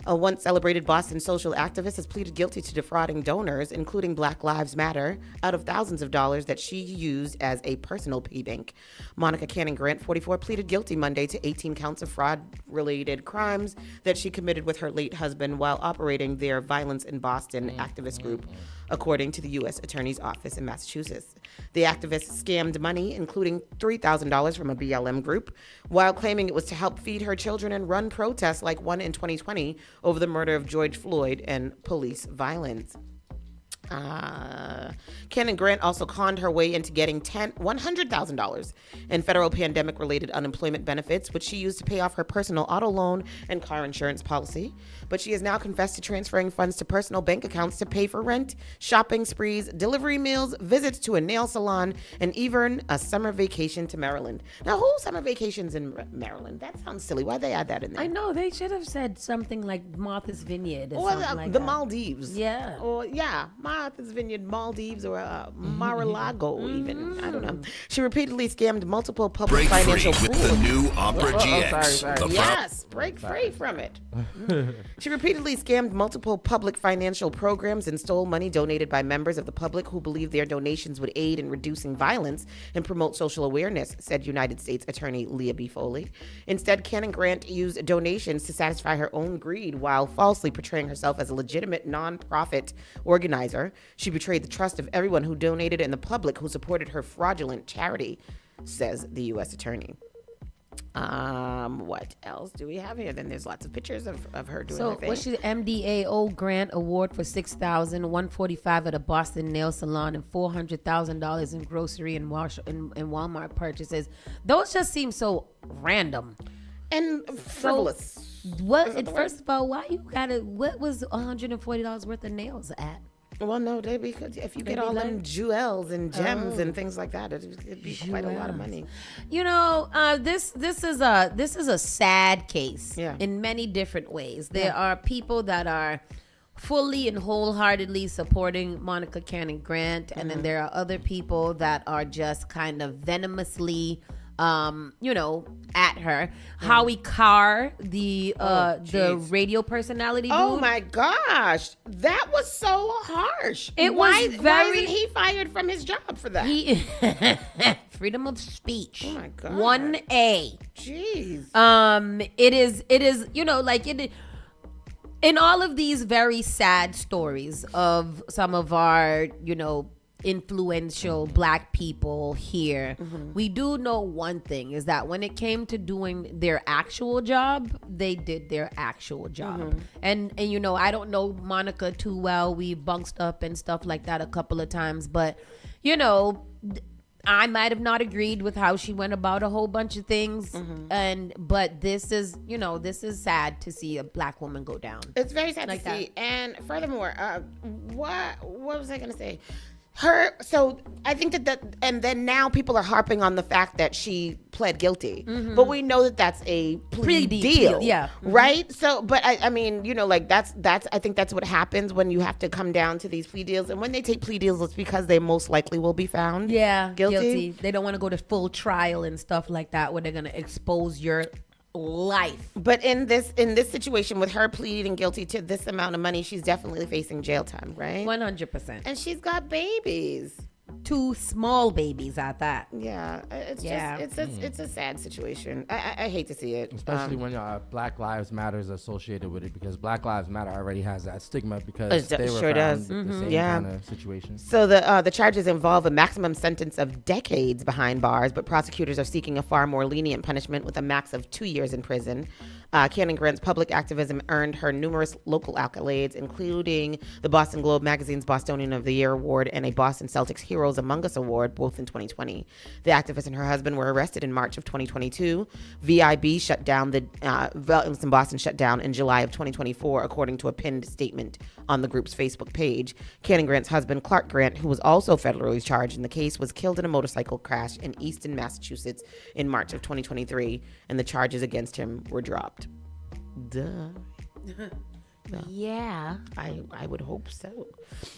Speaker 2: A once celebrated Boston social activist has pleaded guilty to defrauding donors, including Black Lives Matter, out of thousands of dollars that she used as a personal piggy bank. Monica Cannon Grant, 44, pleaded guilty Monday to 18 counts of fraud-related crimes that she committed with her late husband while operating their Violence in Boston activist group, according to the U.S. Attorney's Office in Massachusetts. The activist scammed money, including $3,000 from a BLM group, while claiming it was to help feed her children and run protests like one in 2020 over the murder of George Floyd and police violence. Cannon Grant also conned her way into getting $100,000 in federal pandemic-related unemployment benefits, which she used to pay off her personal auto loan and car insurance policy. But she has now confessed to transferring funds to personal bank accounts to pay for rent, shopping sprees, delivery meals, visits to a nail salon, and even a summer vacation to Maryland. Now, who summer vacations in Maryland? That sounds silly. Why'd they add that in there?
Speaker 1: I know they should have said something like Martha's Vineyard or
Speaker 2: Or
Speaker 1: something
Speaker 2: the,
Speaker 1: like
Speaker 2: the
Speaker 1: that.
Speaker 2: Maldives.
Speaker 1: Yeah.
Speaker 2: Or, Martha's Vineyard, Maldives, or Mar-a-Lago even. I don't know. She repeatedly scammed multiple public
Speaker 7: Break free
Speaker 2: financial
Speaker 7: with the
Speaker 2: pools.
Speaker 7: new Opera GX.
Speaker 3: sorry.
Speaker 7: The
Speaker 2: Yes, break free from it. She repeatedly scammed multiple public financial programs and stole money donated by members of the public who believed their donations would aid in reducing violence and promote social awareness, said United States Attorney Leah B. Foley. Instead, Cannon Grant used donations to satisfy her own greed while falsely portraying herself as a legitimate nonprofit organizer. She betrayed the trust of everyone who donated and the public who supported her fraudulent charity, says the U.S. Attorney. What else do we have here? Then there's lots of pictures of her doing her
Speaker 1: So
Speaker 2: thing.
Speaker 1: what's your MDAO grant award for $6,145 at a Boston nail salon and $400,000 in grocery and Walmart purchases? Those just seem so random.
Speaker 2: and frivolous.
Speaker 1: First of all, why you gotta? What was $140 worth of nails at?
Speaker 2: Well, no, because if you get
Speaker 1: They be
Speaker 2: all them
Speaker 1: like-
Speaker 2: jewels and gems and things like that, it'd be quite a lot of money.
Speaker 1: You know, this is a sad case
Speaker 2: Yeah.
Speaker 1: in many different ways. There are people that are fully and wholeheartedly supporting Monica Cannon Grant, and then there are other people that are just kind of venomously at her. Howie Carr, the radio personality
Speaker 2: Oh
Speaker 1: dude.
Speaker 2: my gosh, that was so harsh.
Speaker 1: It
Speaker 2: why,
Speaker 1: was
Speaker 2: why
Speaker 1: very-
Speaker 2: isn't he fired from his job for that?
Speaker 1: He freedom of speech.
Speaker 2: Oh my God.
Speaker 1: 1A.
Speaker 2: Jeez.
Speaker 1: It is like it in all of these very sad stories of some of our influential Black people here, we do know one thing is that when it came to doing their actual job, they did their actual job. And I don't know Monica too well. We bunked up and stuff like that a couple of times, but I might have not agreed with how she went about a whole bunch of things, but this is sad to see a Black woman go down.
Speaker 2: It's very sad
Speaker 1: Like
Speaker 2: to see.
Speaker 1: that.
Speaker 2: And furthermore, what was I going to say? So I think that and then now people are harping on the fact that she pled guilty, but we know that that's a plea deal,
Speaker 1: yeah.
Speaker 2: right? So, but I mean, that's I think that's what happens when you have to come down to these plea deals, and when they take plea deals, it's because they most likely will be found guilty.
Speaker 1: They don't want to go to full trial and stuff like that where they're going to expose your life.
Speaker 2: But in this situation with her pleading guilty to this amount of money, she's definitely facing jail time, right?
Speaker 1: 100%.
Speaker 2: And she's got babies.
Speaker 1: 2 small babies at that.
Speaker 2: Yeah, it's
Speaker 1: Yeah.
Speaker 2: just it's a sad situation. I hate to see it,
Speaker 3: Especially when Black Lives Matter is associated with it, because Black Lives Matter already has that stigma because
Speaker 2: It
Speaker 3: they were
Speaker 2: sure
Speaker 3: found
Speaker 2: does.
Speaker 3: the same
Speaker 2: Yeah.
Speaker 3: kind of situation.
Speaker 2: So the charges involve a maximum sentence of decades behind bars, but prosecutors are seeking a far more lenient punishment with a max of 2 years in prison. Cannon Grant's public activism earned her numerous local accolades, including the Boston Globe Magazine's Bostonian of the Year award and a Boston Celtics Heroes Among Us award, both in 2020. The activist and her husband were arrested in March of 2022. VIB shut down Violence in Boston shut down in July of 2024, according to a pinned statement on the group's Facebook page. Cannon Grant's husband, Clark Grant, who was also federally charged in the case, was killed in a motorcycle crash in Easton, Massachusetts in March of 2023, and the charges against him were dropped. Duh.
Speaker 1: Yeah.
Speaker 2: I would hope so.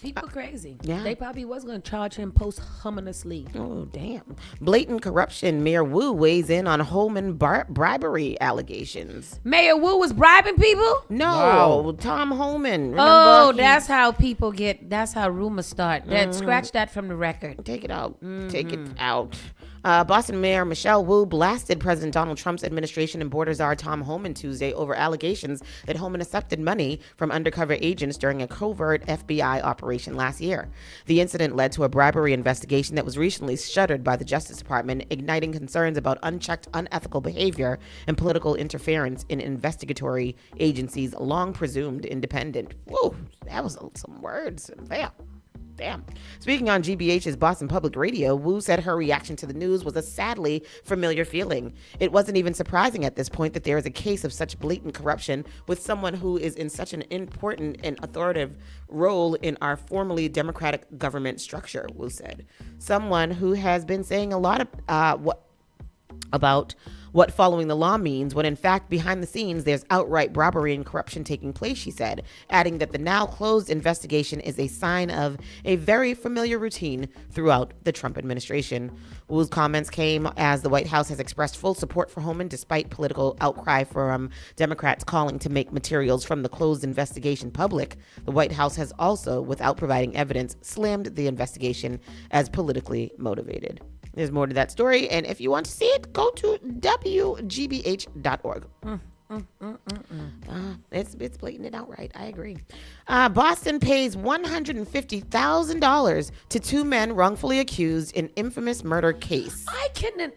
Speaker 1: People crazy.
Speaker 2: yeah.
Speaker 1: They probably was going to charge him posthumously.
Speaker 2: Oh, damn. Blatant corruption. Mayor Wu weighs in on Holman bribery allegations.
Speaker 1: Mayor Wu was bribing people?
Speaker 2: No,
Speaker 3: Wow.
Speaker 2: Tom Holman.
Speaker 1: Oh,
Speaker 2: Remember,
Speaker 1: that's how people that's how rumors start. Scratch that from the record.
Speaker 2: Take it out. Take it out. Boston Mayor Michelle Wu blasted President Donald Trump's administration and border czar Tom Homan Tuesday over allegations that Homan accepted money from undercover agents during a covert FBI operation last year. The incident led to a bribery investigation that was recently shuttered by the Justice Department, igniting concerns about unchecked, unethical behavior and political interference in investigatory agencies long presumed independent. Whoa, that was some words there. Damn. Speaking on GBH's Boston Public Radio, Wu said her reaction to the news was a sadly familiar feeling. It wasn't even surprising at this point that there is a case of such blatant corruption with someone who is in such an important and authoritative role in our formerly democratic government structure, Wu said. Someone who has been saying a lot about what following the law means, when in fact behind the scenes there's outright robbery and corruption taking place, she said, adding that the now closed investigation is a sign of a very familiar routine throughout the Trump administration. Wu's comments came as the White House has expressed full support for Homan despite political outcry from Democrats calling to make materials from the closed investigation public. The White House has also, without providing evidence, slammed the investigation as politically motivated. There's more to that story, and if you want to see it, go to WGBH.org. It's blatant and outright. I agree. Boston pays $150,000 to two men wrongfully accused in infamous murder case.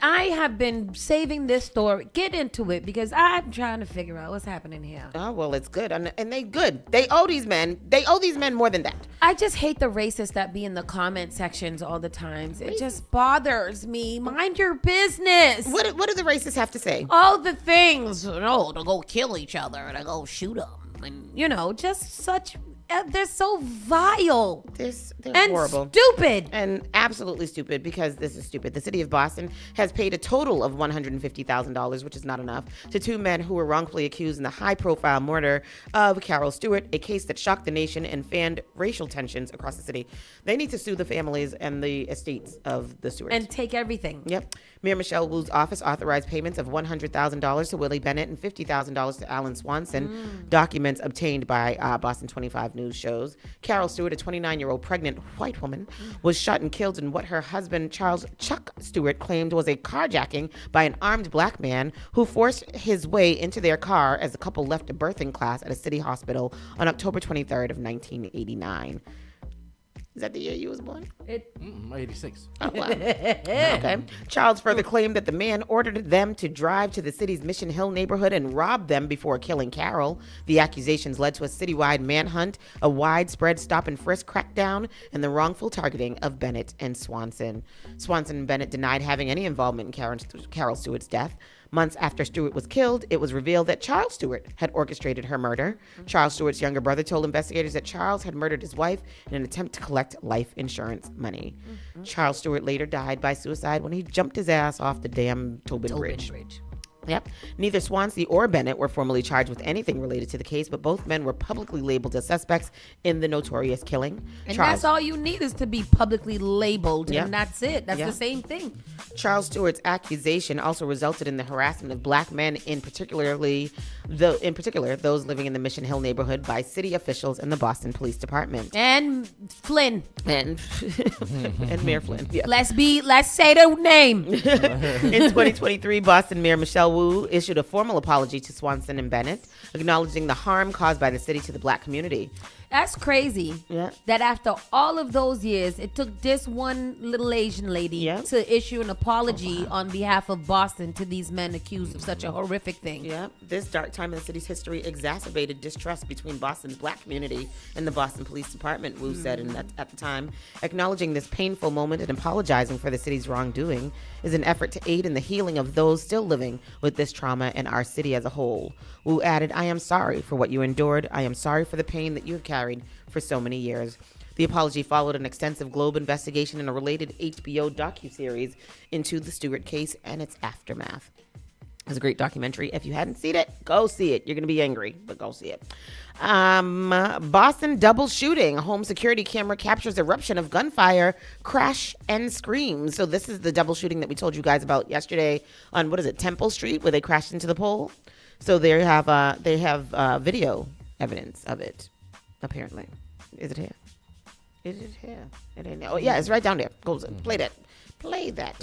Speaker 1: I have been saving this story. Get into it because I'm trying to figure out what's happening here.
Speaker 2: Oh, well, it's good. And they good. They owe these men more than that.
Speaker 1: I just hate the racists that be in the comment sections all the times. It just bothers me. Mind your business.
Speaker 2: What do the racists have to say?
Speaker 1: All the things. No, to go kill each other and to go shoot them. And, just such... they're so vile.
Speaker 2: They're
Speaker 1: and
Speaker 2: horrible.
Speaker 1: Stupid.
Speaker 2: And absolutely stupid because this is stupid. The city of Boston has paid a total of $150,000, which is not enough, to two men who were wrongfully accused in the high-profile murder of Carol Stewart, a case that shocked the nation and fanned racial tensions across the city. They need to sue the families and the estates of the Stewarts.
Speaker 1: And take everything.
Speaker 2: Yep. Mayor Michelle Wu's office authorized payments of $100,000 to Willie Bennett and $50,000 to Alan Swanson. Documents obtained by Boston 25 News shows Carol Stewart, a 29-year-old pregnant white woman, was shot and killed in what her husband, Charles Chuck Stewart, claimed was a carjacking by an armed black man who forced his way into their car as the couple left a birthing class at a city hospital on October 23rd of 1989. Is that the year you was born?
Speaker 3: 86.
Speaker 2: Oh, wow. Okay. Charles further claimed that the man ordered them to drive to the city's Mission Hill neighborhood and rob them before killing Carol. The accusations led to a citywide manhunt, a widespread stop and frisk crackdown, and the wrongful targeting of Bennett and Swanson. Swanson and Bennett denied having any involvement in Carol Stewart's death. Months after Stewart was killed, it was revealed that Charles Stewart had orchestrated her murder. Charles Stewart's younger brother told investigators that Charles had murdered his wife in an attempt to collect life insurance money. Charles Stewart later died by suicide when he jumped his ass off the damn Tobin Bridge. Yep. Neither Swansea or Bennett were formally charged with anything related to the case, but both men were publicly labeled as suspects in the notorious killing.
Speaker 1: And that's all you need is to be publicly labeled, and that's it. That's the same thing.
Speaker 2: Charles Stewart's accusation also resulted in the harassment of black men, in particular those living in the Mission Hill neighborhood, by city officials and the Boston Police Department.
Speaker 1: And Flynn.
Speaker 2: And Mayor Flynn. Yeah.
Speaker 1: Let's say the name.
Speaker 2: In 2023, Boston Mayor Michelle Wu issued a formal apology to Swanson and Bennett, acknowledging the harm caused by the city to the black community.
Speaker 1: That's crazy.
Speaker 2: Yeah.
Speaker 1: That after all of those years, it took this one little Asian lady to issue an apology on behalf of Boston to these men accused of such a horrific thing.
Speaker 2: Yeah. This dark time in the city's history exacerbated distrust between Boston's black community and the Boston Police Department, Wu said at the time. Acknowledging this painful moment and apologizing for the city's wrongdoing is an effort to aid in the healing of those still living with this trauma in our city as a whole. Wu added, "I am sorry for what you endured. I am sorry for the pain that you have carried for so many years." The apology followed an extensive Globe investigation and a related HBO docuseries into the Stewart case and its aftermath. It's a great documentary. If you hadn't seen it, go see it. You're going to be angry, but go see it. Boston double shooting. A home security camera captures eruption of gunfire, crash, and screams. So this is the double shooting that we told you guys about yesterday on, Temple Street, where they crashed into the pole. So they have video evidence of it, apparently. Is it here? Is it here? It ain't. Oh, yeah, it's right down there. Go play that. Play that,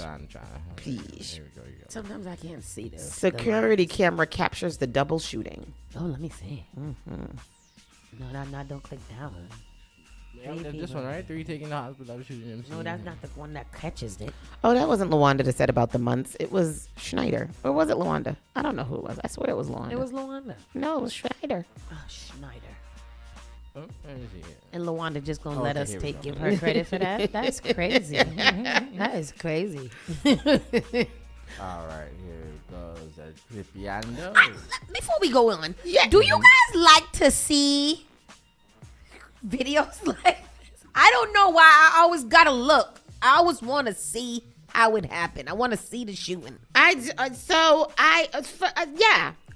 Speaker 2: please.
Speaker 3: There we go.
Speaker 1: Sometimes I can't see this.
Speaker 2: Security camera captures the double shooting.
Speaker 1: Oh, let me see. No, don't click that one.
Speaker 3: Yeah, this one, right? 3 taking the hospital.
Speaker 1: No, that's not the one that catches it.
Speaker 2: Oh, that wasn't Lawanda that said about the months. It was Schneider. Or was it Lawanda? I don't know who it was. I swear it was Lawanda.
Speaker 1: It was Lawanda.
Speaker 2: No, it was Schneider.
Speaker 1: Oh, Schneider.
Speaker 3: Oh, let me see.
Speaker 1: And LaWanda just gonna
Speaker 3: Oh,
Speaker 1: let
Speaker 3: okay,
Speaker 1: us
Speaker 3: here we go.
Speaker 1: give her credit for that. That's crazy. That is crazy.
Speaker 3: All right, here goes El Tripiando.
Speaker 1: Before we go on,
Speaker 2: Yeah.
Speaker 1: do you guys like to see videos like this? I don't know why I always gotta look. I always want to see how it happened. I want to see the shooting.
Speaker 2: Yeah,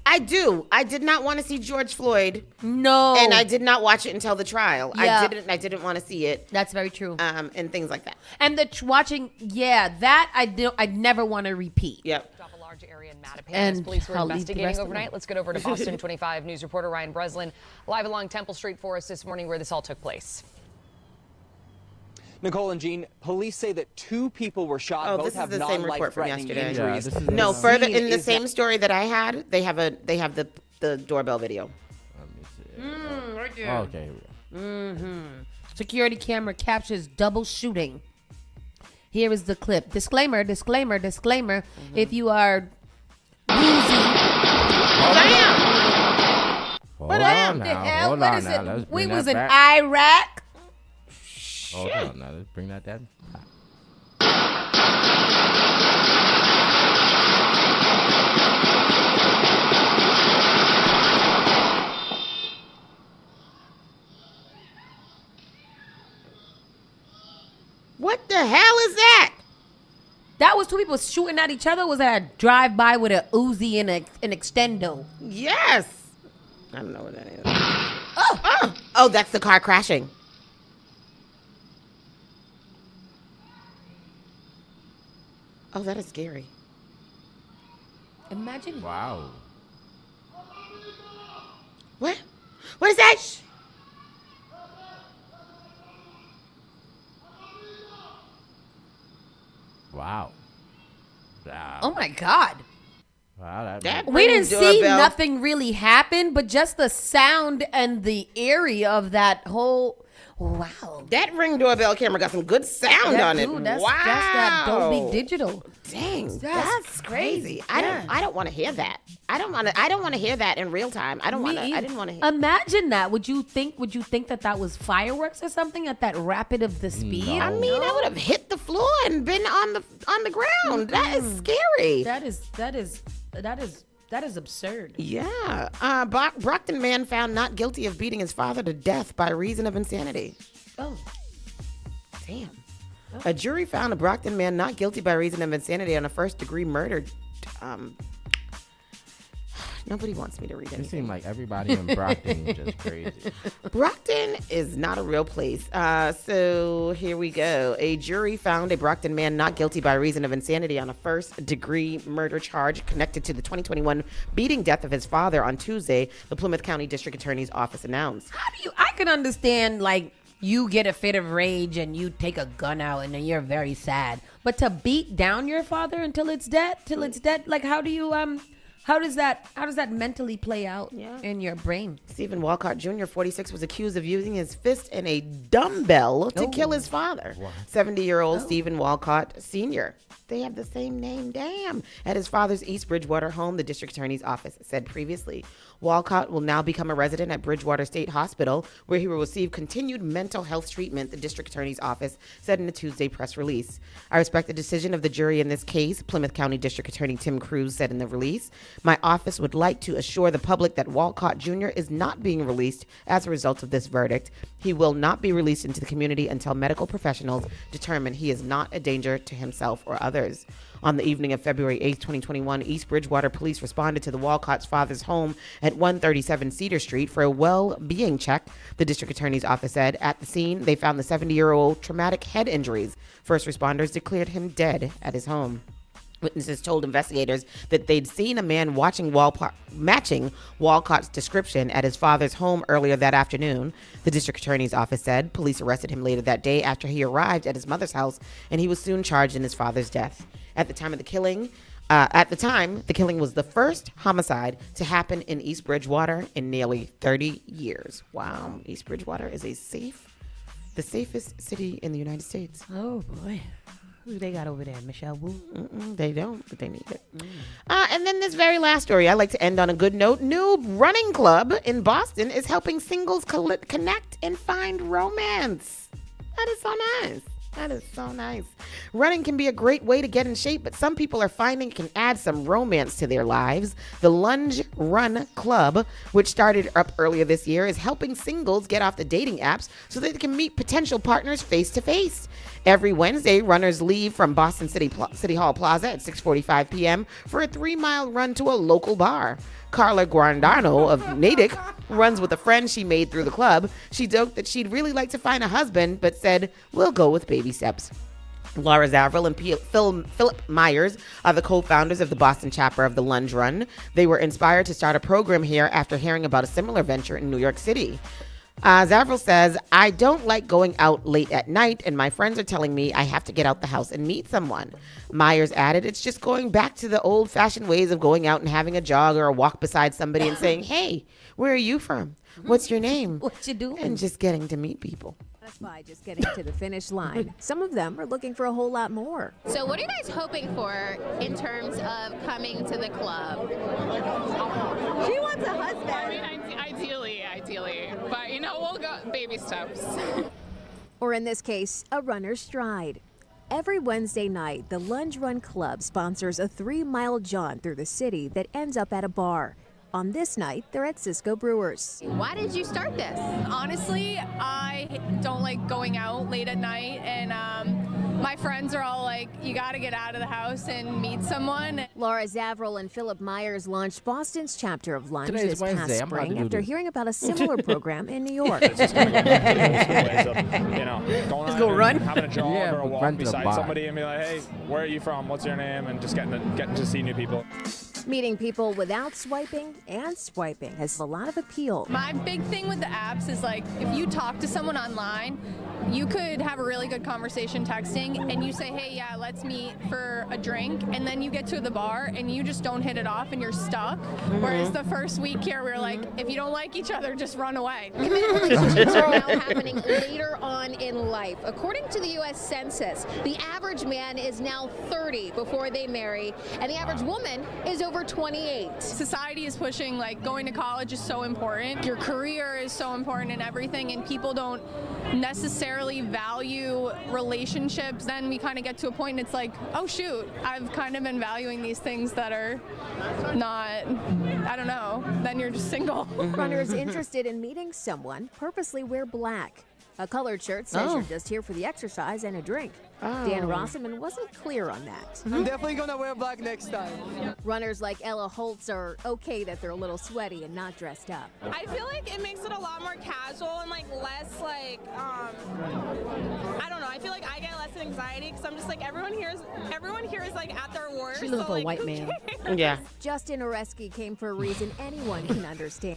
Speaker 2: I do. I did not want to see George Floyd,
Speaker 1: No,
Speaker 2: and I did not watch it until the trial.
Speaker 1: Yeah.
Speaker 2: I didn't want to see it,
Speaker 1: That's very true.
Speaker 2: and things like that.
Speaker 1: And the watching, that I never want to repeat.
Speaker 2: Yep.
Speaker 7: Off a large area in Mattapan
Speaker 1: And
Speaker 7: as police were
Speaker 1: I'll leave the
Speaker 7: investigating
Speaker 1: rest
Speaker 7: overnight.
Speaker 1: alone.
Speaker 7: Let's get over to Boston 25 News reporter Ryan Breslin live along Temple Street for us this morning where this all took place.
Speaker 8: Nicole and Jean, police say that 2 people were shot.
Speaker 2: Oh,
Speaker 8: Both
Speaker 2: this is
Speaker 8: have
Speaker 2: the same report from
Speaker 8: non-life-threatening
Speaker 2: yesterday.
Speaker 8: injuries.
Speaker 3: Yeah, this is
Speaker 2: No,
Speaker 3: the
Speaker 2: further
Speaker 8: scene
Speaker 2: in the
Speaker 8: is
Speaker 2: same
Speaker 8: that-
Speaker 2: story that I had, they have the doorbell video.
Speaker 3: Let me see.
Speaker 1: Right
Speaker 3: Oh, okay, here we go.
Speaker 1: Security camera captures double shooting. Here is the clip. Disclaimer. If you are
Speaker 3: Hold
Speaker 1: Damn,
Speaker 3: on
Speaker 1: the
Speaker 3: now.
Speaker 1: hell?
Speaker 3: Hold
Speaker 1: What
Speaker 3: on
Speaker 1: is
Speaker 3: now.
Speaker 1: it?
Speaker 3: Let's
Speaker 1: We
Speaker 3: bring
Speaker 1: was
Speaker 3: that
Speaker 1: in
Speaker 3: back.
Speaker 1: Iraq.
Speaker 3: Hold on now. Let's bring that down.
Speaker 2: What the hell is that?
Speaker 1: That was 2 people shooting at each other. Was that a drive-by with a Uzi and an extendo?
Speaker 2: Yes. I don't know what that is. Oh, that's the car crashing. Oh, that is scary.
Speaker 1: Imagine.
Speaker 3: Wow.
Speaker 2: What? What is that?
Speaker 3: Wow. Wow.
Speaker 1: Oh my God.
Speaker 3: Wow.
Speaker 2: That
Speaker 1: We didn't see
Speaker 2: doorbell.
Speaker 1: nothing really happen, but just the sound and the area of that whole. Wow.
Speaker 2: That Ring doorbell camera got some good sound
Speaker 1: That
Speaker 2: on it.
Speaker 1: dude, that's
Speaker 2: wow.
Speaker 1: that Dolby Digital.
Speaker 2: Dang,
Speaker 1: That's
Speaker 2: that's
Speaker 1: crazy.
Speaker 2: crazy. I don't want to hear that. I don't want to hear that in real time. I didn't want to hear.
Speaker 1: Imagine that. Would you think that was fireworks or something at that rapid of the speed?
Speaker 3: No.
Speaker 2: I mean, I would have hit the floor and been on the ground. That is scary.
Speaker 1: That is absurd.
Speaker 2: Yeah. Brockton man found not guilty of beating his father to death by reason of insanity.
Speaker 1: Oh.
Speaker 2: Damn. A jury found a Brockton man not guilty by reason of insanity on a first-degree murder. Nobody wants me to read
Speaker 3: It
Speaker 2: anything.
Speaker 3: seemed like everybody in Brockton is just crazy.
Speaker 2: Brockton is not a real place. So here we go. A jury found a Brockton man not guilty by reason of insanity on a first-degree murder charge connected to the 2021 beating death of his father on Tuesday, the Plymouth County District Attorney's Office announced.
Speaker 1: I can understand, like, you get a fit of rage and you take a gun out and then you're very sad. But to beat down your father until it's dead, like, how does that mentally play out in your brain?
Speaker 2: Stephen Walcott Jr., 46, was accused of using his fist and a dumbbell to kill his father. 70-year-old Stephen Walcott Sr. They have the same name, damn. At his father's East Bridgewater home, the district attorney's office said previously. Walcott will now become a resident at Bridgewater State Hospital, where he will receive continued mental health treatment, the district attorney's office said in a Tuesday press release. I respect the decision of the jury in this case, Plymouth County District Attorney Tim Cruz said in the release. My office would like to assure the public that Walcott Jr. is not being released as a result of this verdict. He will not be released into the community until medical professionals determine he is not a danger to himself or others. On the evening of February 8, 2021, East Bridgewater police responded to the Walcott's father's home at 137 Cedar Street for a well-being check, the district attorney's office said. At the scene, they found the 70-year-old traumatic head injuries. First responders declared him dead at his home. Witnesses told investigators that they'd seen a man matching Walcott's description at his father's home earlier that afternoon. The district attorney's office said police arrested him later that day after he arrived at his mother's house, and he was soon charged in his father's death. At the time, the killing was the first homicide to happen in East Bridgewater in nearly 30 years. Wow, East Bridgewater is the safest city in the United States.
Speaker 1: Oh boy. Who they got over there? Michelle Wu?
Speaker 2: They don't, but they need it. And then this very last story, I like to end on a good note. New running club in Boston is helping singles connect and find romance. That is so nice. That is so nice. Running can be a great way to get in shape, but some people are finding it can add some romance to their lives. The Lunge Run Club, which started up earlier this year, is helping singles get off the dating apps so that they can meet potential partners face to face. Every Wednesday, runners leave from Boston City Hall Plaza at 6:45 p.m. for a 3-mile run to a local bar. Carla Guardano of Natick runs with a friend she made through the club. She joked that she'd really like to find a husband, but said, we'll go with baby steps. Laura Zavril and Philip Myers are the co-founders of the Boston chapter of the Lunge Run. They were inspired to start a program here after hearing about a similar venture in New York City. Zavril says, I don't like going out late at night, and my friends are telling me I have to get out the house and meet someone. Myers added, it's just going back to the old-fashioned ways of going out and having a jog or a walk beside somebody and saying, hey, where are you from? What's your name?
Speaker 1: What you doing?
Speaker 2: And just getting to meet people.
Speaker 9: By just getting to the finish line. Some of them are looking for a whole lot more.
Speaker 10: So what are you guys hoping for in terms of coming to the club?
Speaker 11: She wants a husband.
Speaker 12: I mean, ideally. But, we'll go baby steps.
Speaker 9: Or in this case, a runner's stride. Every Wednesday night, the Lunge Run Club sponsors a 3-mile jaunt through the city that ends up at a bar. On this night, they're at Cisco Brewers.
Speaker 10: Why did you start this?
Speaker 12: Honestly, I don't like going out late at night, and my friends are all like, you got to get out of the house and meet someone.
Speaker 9: Laura Zavril and Philip Myers launched Boston's chapter of Lunge
Speaker 3: Today's
Speaker 9: this
Speaker 3: Wednesday.
Speaker 9: past
Speaker 3: I'm about to
Speaker 9: spring
Speaker 3: do
Speaker 9: after
Speaker 3: this.
Speaker 9: hearing about a similar program in New York.
Speaker 13: Just
Speaker 1: go run?
Speaker 13: having a jog
Speaker 3: Yeah,
Speaker 13: or a
Speaker 3: but
Speaker 13: walk
Speaker 3: run to the
Speaker 13: beside
Speaker 3: bar.
Speaker 13: somebody and be like, hey, where are you from? What's your name? And just getting to see new people.
Speaker 9: Meeting people without swiping and swiping has a lot of appeal.
Speaker 12: My big thing with the apps is like, if you talk to someone online, you could have a really good conversation texting and you say, hey, yeah, let's meet for a drink. And then you get to the bar and you just don't hit it off and you're stuck. Whereas the first week here, we're like, if you don't like each other, just run away.
Speaker 10: Committed relationships are now happening later on in life. According to the U.S. Census, the average man is now 30 before they marry, and the average woman is over 28.
Speaker 12: Society is pushing, like, going to college is so important. Your career is so important in everything, and people don't necessarily value relationships. Then we kind of get to a point and it's like, oh shoot, I've kind of been valuing these things that are not, I don't know, then you're just single.
Speaker 9: Runners interested in meeting someone purposely wear black. A colored shirt says you're just here for the exercise and a drink. Dan Rossaman wasn't clear on that.
Speaker 11: I'm definitely gonna wear black next time.
Speaker 9: Runners like Ella Holtz are okay that they're a little sweaty and not dressed up.
Speaker 12: I feel like it makes it a lot more casual and like less like, I don't know, I feel like I get less anxiety because I'm just like, everyone here is like at their worst.
Speaker 1: She's looking
Speaker 12: so,
Speaker 1: for a
Speaker 12: like,
Speaker 1: white man.
Speaker 2: Yeah.
Speaker 9: Justin Oreski came for a reason anyone can understand.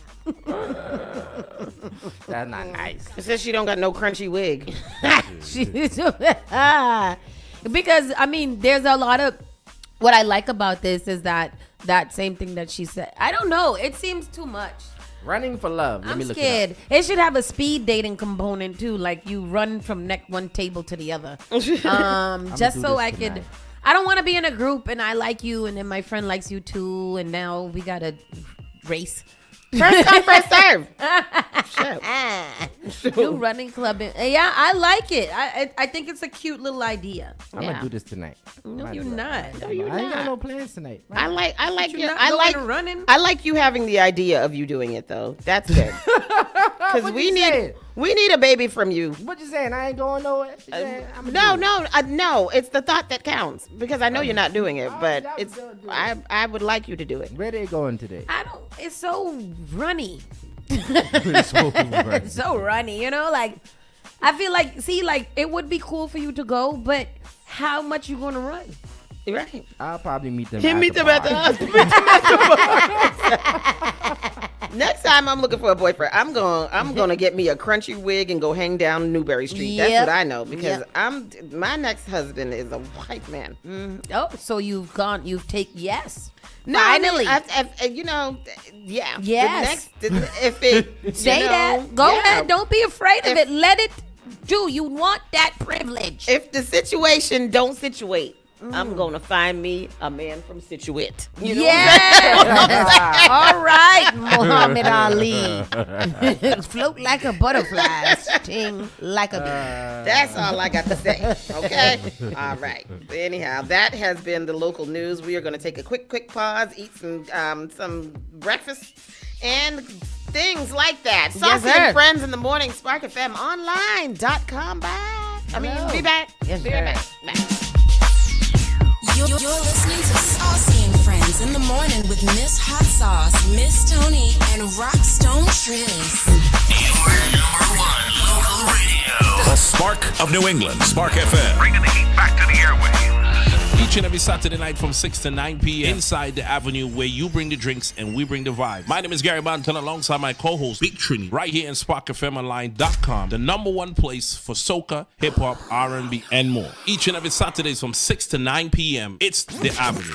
Speaker 3: That's not nice.
Speaker 2: It says she don't got no crunchy wig.
Speaker 1: Because I mean, there's a lot of what I like about this is that same thing that she said. I don't know. It seems too much.
Speaker 3: Running for love. Let
Speaker 1: I'm
Speaker 3: me look
Speaker 1: scared.
Speaker 3: It up.
Speaker 1: It should have a speed dating component too, like you run from one table to the other. Just
Speaker 3: do
Speaker 1: so
Speaker 3: this
Speaker 1: I could.
Speaker 3: tonight.
Speaker 1: I don't want to be in a group and I like you and then my friend likes you too and now we got to race.
Speaker 2: First come, first serve.
Speaker 1: New running club. Yeah, I like it. I think it's a cute little idea.
Speaker 3: I'm gonna do this tonight.
Speaker 1: No, you're not.
Speaker 2: No, you're
Speaker 3: I ain't got
Speaker 2: not.
Speaker 3: no plans tonight.
Speaker 2: I like
Speaker 1: You're
Speaker 2: you.
Speaker 1: not
Speaker 2: I
Speaker 1: going
Speaker 2: like
Speaker 1: running.
Speaker 2: I like you having the idea of you doing it though. That's good. Because
Speaker 3: What
Speaker 2: we
Speaker 3: you saying?
Speaker 2: need a baby from you.
Speaker 3: What you saying? I ain't going nowhere.
Speaker 2: No. It's the thought that counts. Because I know you're not doing it, but
Speaker 3: I
Speaker 2: it's.
Speaker 3: would do it.
Speaker 2: I would like you to do it.
Speaker 3: Where they going today?
Speaker 1: I don't. It's so runny. It's so runny, like I feel like it would be cool for you to go, but how much you gonna run?
Speaker 2: Right.
Speaker 3: I'll probably meet them.
Speaker 2: Meet them at the
Speaker 3: bar.
Speaker 2: Next time I'm looking for a boyfriend, I'm gonna get me a crunchy wig and go hang down Newberry Street. That's
Speaker 1: Yep.
Speaker 2: what I know because
Speaker 1: Yep.
Speaker 2: my next husband is a white man.
Speaker 1: Oh, so you've yes.
Speaker 2: No,
Speaker 1: Finally.
Speaker 2: I mean,
Speaker 1: Yes.
Speaker 2: The next, if it
Speaker 1: Say
Speaker 2: you know,
Speaker 1: that. Go
Speaker 2: yeah.
Speaker 1: ahead. Don't be afraid of it. Let it do you want that privilege?
Speaker 2: If the situation don't situate, I'm gonna find me a man from Situate. You know
Speaker 1: All right, Muhammad Ali. Float like a butterfly, sting like a bee.
Speaker 2: That's all I got to say. Okay? All right. Anyhow, that has been the local news. We are going to take a quick pause, eat some breakfast, and things like that. Saucy and Friends in the Morning, SparkFMOnline.com. Be back.
Speaker 1: Yes,
Speaker 2: Be right back.
Speaker 14: You're listening to Saucy and Friends in the Morning with Miss Hot Sauce, Miss Tony, and Rockstone Trizz.
Speaker 15: Your number one local radio. The Spark of New England, Spark FM. Bringing the heat back to the airwaves.
Speaker 16: Each and every Saturday night from 6 to 9 p.m. inside the Avenue, where you bring the drinks and we bring the vibe. My name is Gary Banton alongside my co-host Big Trini, right here in SparkFMOnline.com, the number one place for soca, hip-hop, R&B, and more. Each and every Saturdays from 6 to 9 p.m. It's the Avenue.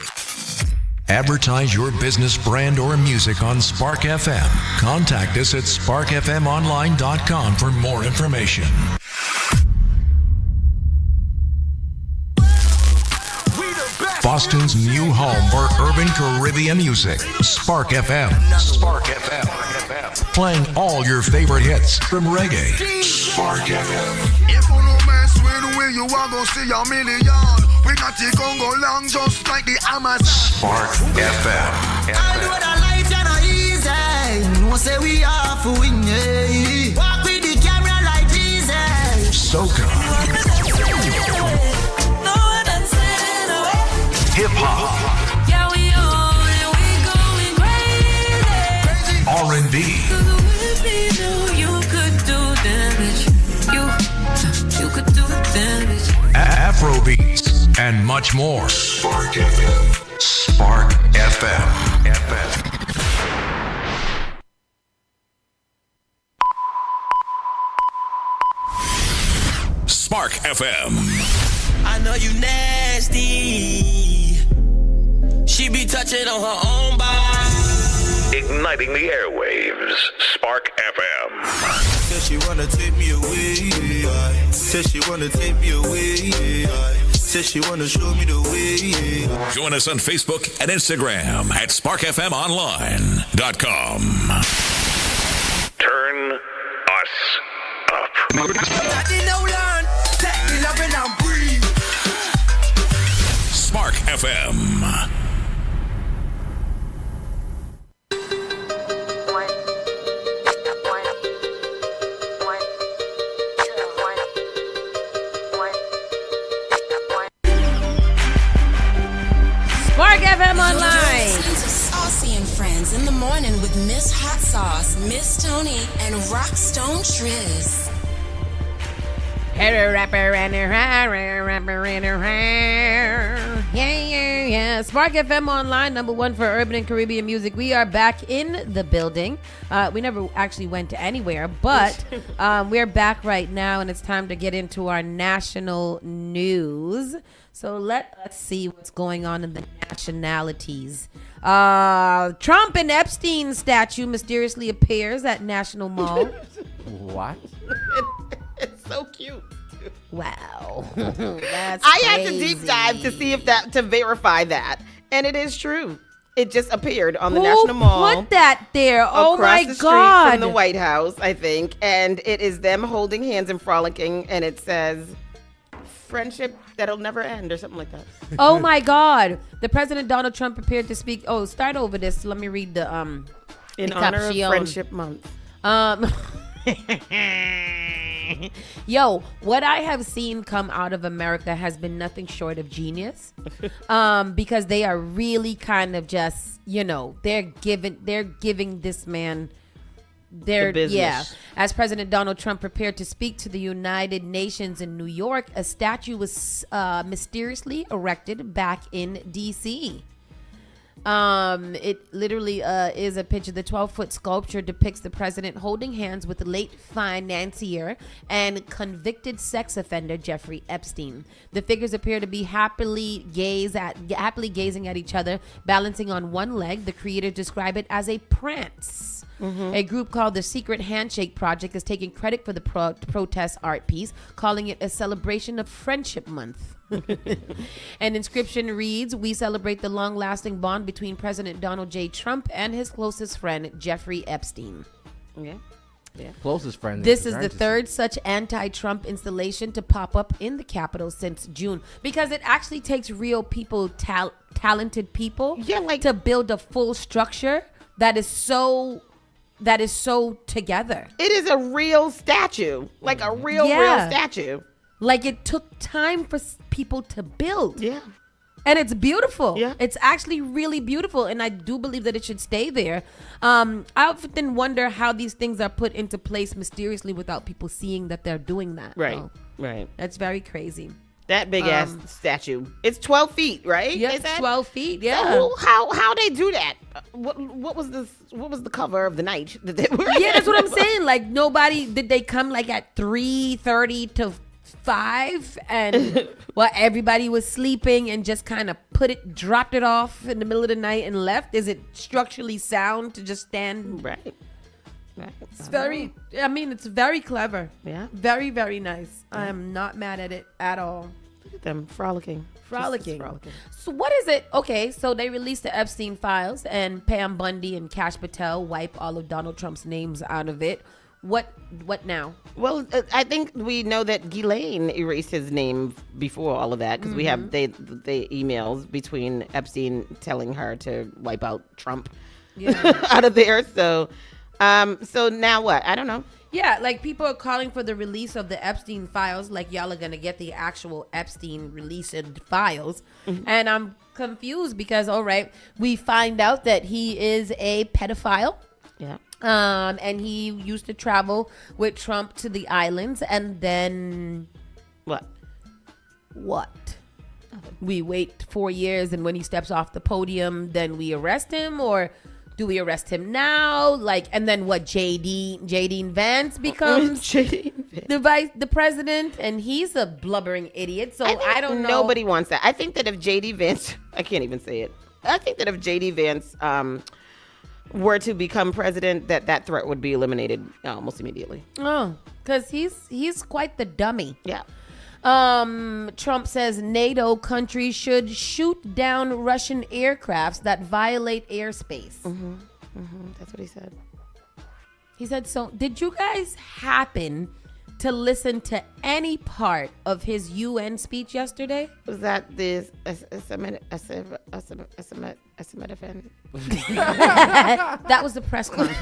Speaker 15: Advertise your business, brand, or music on Spark FM. Contact us at SparkFMOnline.com for more information. Boston's new home for urban Caribbean music. Spark FM. Spark FM. Playing all your favorite hits from reggae. Spark FM.
Speaker 17: If you no mess with we, you are gonna see a million. We got the Congo long just like the Amazon.
Speaker 15: Spark FM.
Speaker 17: I know that life is not easy. No say we are for winning. Walk with the camera like Jesus.
Speaker 15: Soca. Hip-hop.
Speaker 14: Yeah, we going crazy.
Speaker 15: R&B.
Speaker 14: You could do damage. You could do damage.
Speaker 15: Afrobeats and much more. Spark FM. Spark FM. Spark FM.
Speaker 18: I know you nasty. She be touching on her own body.
Speaker 15: Igniting the airwaves. Spark FM.
Speaker 17: Said she wanna take me away. Said she wanna take me away. Said she wanna show me the way.
Speaker 15: Join us on Facebook and Instagram at SparkFMOnline.com. Turn us up. Spark FM.
Speaker 1: Spark FM Online.
Speaker 14: Saucy and Friends in the Morning with Miss Hot Sauce, Miss Tony, and Rockstone Trizz.
Speaker 1: Yeah. Spark FM Online, number one for urban and Caribbean music. We are back in the building. We never actually went to anywhere, but we're back right now, and it's time to get into our national news. So let us see what's going on in the nationalities. Trump and Epstein statue mysteriously appears at National Mall.
Speaker 3: What?
Speaker 2: It's so cute.
Speaker 1: Wow. That's
Speaker 2: I had to
Speaker 1: crazy.
Speaker 2: deep dive to see if to verify that. And it is true. It just appeared on the
Speaker 1: Who
Speaker 2: National Mall.
Speaker 1: put that there? Oh
Speaker 2: across
Speaker 1: my
Speaker 2: the street
Speaker 1: God.
Speaker 2: from the White House, I think. And it is them holding hands and frolicking. And it says, friendship that'll never end or something like that.
Speaker 1: Oh my God. The President Donald Trump prepared to speak. Oh, start over this. Let me read the
Speaker 2: In
Speaker 1: the
Speaker 2: honor of
Speaker 1: caption.
Speaker 2: Friendship Month.
Speaker 1: Yo, what I have seen come out of America has been nothing short of genius. Because they are really kind of just, they're giving this man their
Speaker 2: business.
Speaker 1: yeah. As President Donald Trump prepared to speak to the United Nations in New York, a statue was mysteriously erected back in DC. It literally is a picture. The 12-foot sculpture depicts the president holding hands with the late financier and convicted sex offender Jeffrey Epstein. The figures appear to be happily gazing at each other, balancing on one leg. The creators describe it as a prance. A group called the Secret Handshake Project is taking credit for the protest art piece, calling it a celebration of Friendship Month. An inscription reads, "We celebrate the long-lasting bond between President Donald J. Trump and his closest friend, Jeffrey Epstein."
Speaker 2: Yeah.
Speaker 3: Closest friend.
Speaker 1: This is the third such anti-Trump installation to pop up in the Capitol since June, because it actually takes real people, talented people, to build a full structure that is so together.
Speaker 2: It is a real statue, like a real statue.
Speaker 1: Like it took time for people to build.
Speaker 2: Yeah.
Speaker 1: And it's beautiful.
Speaker 2: Yeah.
Speaker 1: It's actually really beautiful. And I do believe that it should stay there. I often wonder how these things are put into place mysteriously without people seeing that they're doing that.
Speaker 2: Right.
Speaker 1: though.
Speaker 2: Right.
Speaker 1: That's very crazy.
Speaker 2: That big ass statue. It's 12 feet, right?
Speaker 1: Yeah, it's 12 feet. Yeah.
Speaker 2: So how they do that? What was the cover of the night that they were?
Speaker 1: Yeah, that's what I'm saying. Like did they come like at 3:30 to 5 and everybody was sleeping and just kind of dropped it off in the middle of the night and left? Is it structurally sound to just stand?
Speaker 2: Right.
Speaker 1: It's it's very clever.
Speaker 2: Yeah.
Speaker 1: Very, very nice. I am not mad at it at all.
Speaker 2: Look at them frolicking.
Speaker 1: So what is it? Okay, so they released the Epstein files and Pam Bundy and Kash Patel wipe all of Donald Trump's names out of it. What now?
Speaker 2: Well, I think we know that Ghislaine erased his name before all of that, because we have the emails between Epstein telling her to wipe out Trump out of there. So now what? I don't know.
Speaker 1: Yeah, like people are calling for the release of the Epstein files, like y'all are gonna get the actual Epstein released files. And I'm confused because, all right, we find out that he is a pedophile.
Speaker 2: Yeah.
Speaker 1: And he used to travel with Trump to the islands, and then
Speaker 2: what?
Speaker 1: We wait 4 years, and when he steps off the podium, then we arrest him, or do we arrest him now? Like, and then what? J.D. Vance becomes the president, and he's a blubbering idiot. So I don't know.
Speaker 2: Nobody wants that. I think that if J.D. Vance, I can't even say it. I think that if J.D. Vance were to become president, that threat would be eliminated almost immediately.
Speaker 1: Oh, because he's quite the dummy.
Speaker 2: Yeah.
Speaker 1: Trump says NATO countries should shoot down Russian aircrafts that violate airspace.
Speaker 2: That's what he said.
Speaker 1: He said, so did you guys happen to listen to any part of his UN speech yesterday?
Speaker 2: Was that this
Speaker 1: that was the press conference.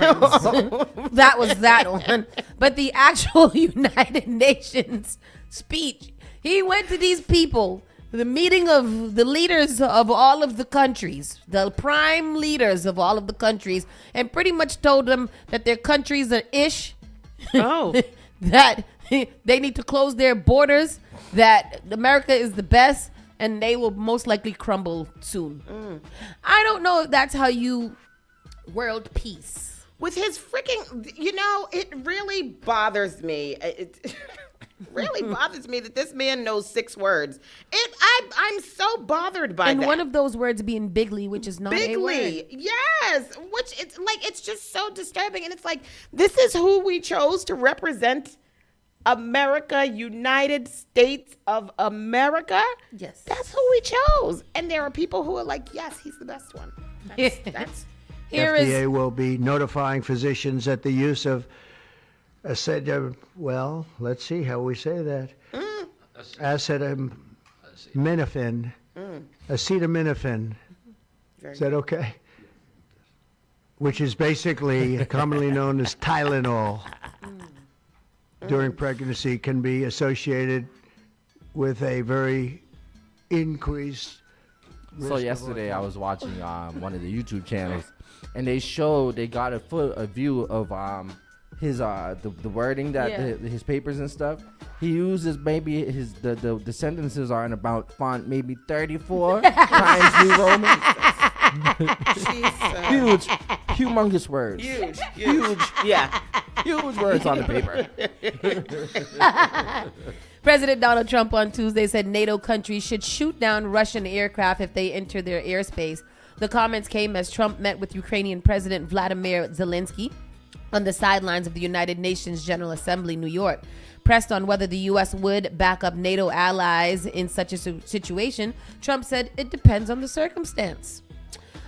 Speaker 1: That was that one. But the actual United Nations speech, he went to these people, the meeting of the leaders of all of the countries, the prime leaders of all of the countries, and pretty much told them that their countries are ish.
Speaker 2: Oh.
Speaker 1: That they need to close their borders, that America is the best, and they will most likely crumble soon. I don't know if that's how you world peace.
Speaker 2: With his freaking, it really bothers me. It really bothers me that this man knows 6 words. I'm so bothered by that.
Speaker 1: And one of those words being bigly, which is not a word.
Speaker 2: Yes. Which it's just so disturbing. And it's like, this is who we chose to represent America, United States of America.
Speaker 1: Yes.
Speaker 2: That's who we chose. And there are people who are like, yes, he's the best one. That's
Speaker 19: FDA will be notifying physicians that the use of let's see how we say that. Acetaminophen. Acetaminophen. Is that okay? Which is basically commonly known as Tylenol. During pregnancy can be associated with a very increased risk.
Speaker 3: So yesterday I was watching one of the YouTube channels, and they got a view of his the wording that his papers and stuff. He uses maybe the sentences are in about font maybe 34 Times New Roman. Huge, humongous words.
Speaker 2: Huge.
Speaker 3: Yeah. Huge words on the paper.
Speaker 1: President Donald Trump on Tuesday said NATO countries should shoot down Russian aircraft if they enter their airspace. The comments came as Trump met with Ukrainian President Vladimir Zelensky on the sidelines of the United Nations General Assembly, New York. Pressed on whether the U.S. would back up NATO allies in such a situation, Trump said it depends on the circumstance.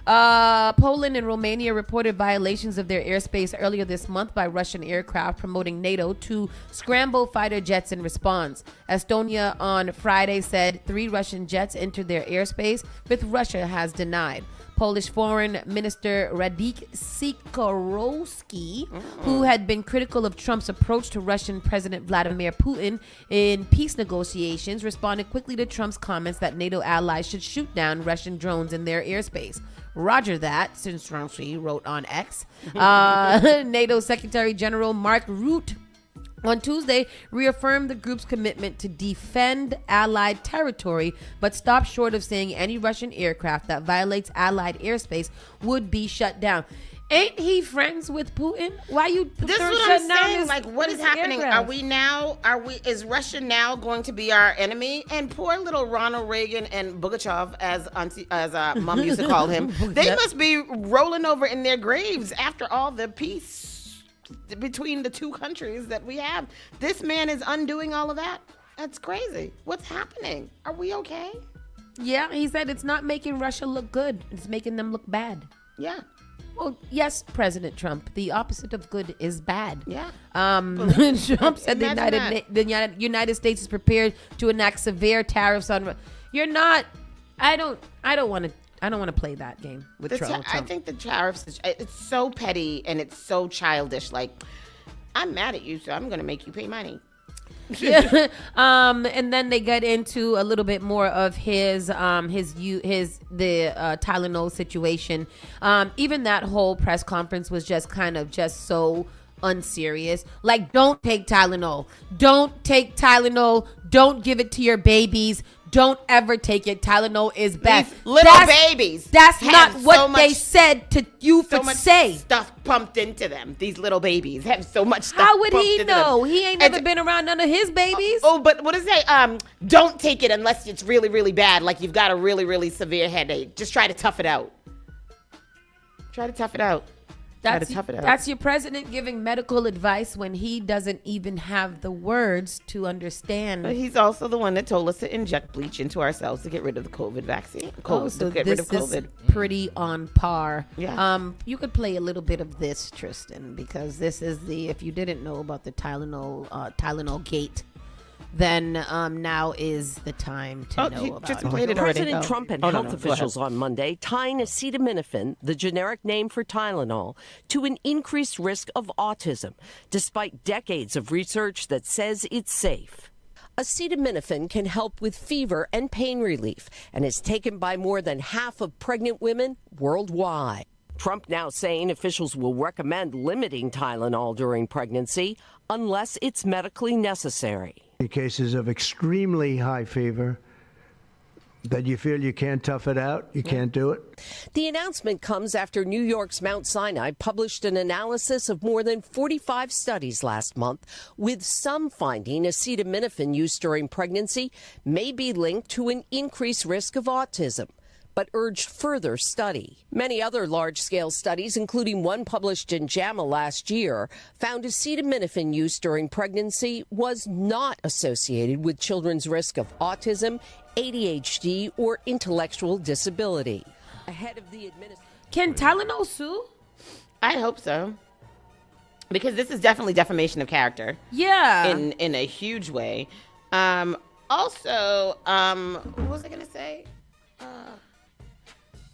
Speaker 1: Poland and Romania reported violations of their airspace earlier this month by Russian aircraft promoting NATO to scramble fighter jets in response. Estonia on Friday said 3 Russian jets entered their airspace, but Russia has denied. Polish Foreign Minister Radek Sikorski, who had been critical of Trump's approach to Russian President Vladimir Putin in peace negotiations, responded quickly to Trump's comments that NATO allies should shoot down Russian drones in their airspace. Roger that, since Trump wrote on X. NATO Secretary General Mark Rutte on Tuesday reaffirmed the group's commitment to defend Allied territory, but stopped short of saying any Russian aircraft that violates Allied airspace would be shut down. Ain't he friends with Putin? Why you
Speaker 2: This is what I'm saying. Like, what is happening? Is Russia now going to be our enemy? And poor little Ronald Reagan and Pugachev, as Mom used to call him, they must be rolling over in their graves after all the peace between the two countries that we have. This man is undoing all of that. That's crazy. What's happening? Are we okay?
Speaker 1: Yeah, he said it's not making Russia look good. It's making them look bad.
Speaker 2: Yeah.
Speaker 1: Well, yes, President Trump. The opposite of good is bad.
Speaker 2: Yeah.
Speaker 1: Trump said the United States is prepared to enact severe tariffs on. You're not. I don't want to play that game with Trump.
Speaker 2: I think the tariffs, it's so petty and it's so childish. Like, I'm mad at you, so I'm going to make you pay money.
Speaker 1: Yeah. And then they get into a little bit more of the Tylenol situation. Even that whole press conference was just kind of just so unserious. Like, don't take Tylenol. Don't take Tylenol. Don't give it to your babies. Don't ever take it. Tylenol is bad.
Speaker 2: These little babies.
Speaker 1: That's not what they said to you for say.
Speaker 2: Stuff pumped into them. These little babies have so much stuff.
Speaker 1: How would
Speaker 2: pumped
Speaker 1: he
Speaker 2: into
Speaker 1: know?
Speaker 2: them.
Speaker 1: He ain't never been around none of his babies.
Speaker 2: But what does it say? Don't take it unless it's really, really bad. Like you've got a really, really severe headache. Just try to tough it out. Try to tough it out.
Speaker 1: That's your president giving medical advice when he doesn't even have the words to understand.
Speaker 2: But he's also the one that told us to inject bleach into ourselves to get rid of the COVID vaccine.
Speaker 1: So this is pretty on par.
Speaker 2: Yeah.
Speaker 1: You could play a little bit of this, Tristan, because this is if you didn't know about the Tylenol gate, then now is the time to know about it.
Speaker 20: President Trump and health officials on Monday tying acetaminophen, the generic name for Tylenol, to an increased risk of autism, despite decades of research that says it's safe. Acetaminophen can help with fever and pain relief and is taken by more than half of pregnant women worldwide. Trump now saying officials will recommend limiting Tylenol during pregnancy unless it's medically necessary.
Speaker 19: In cases of extremely high fever that you feel you can't tough it out, you can't do it.
Speaker 20: The announcement comes after New York's Mount Sinai published an analysis of more than 45 studies last month, with some finding acetaminophen use during pregnancy may be linked to an increased risk of autism, but urged further study. Many other large-scale studies, including one published in JAMA last year, found acetaminophen use during pregnancy was not associated with children's risk of autism, ADHD, or intellectual disability. Ahead of the
Speaker 1: Can Tylenol sue?
Speaker 2: I hope so. Because this is definitely defamation of character.
Speaker 1: Yeah.
Speaker 2: In a huge way. Also, what was I going to say?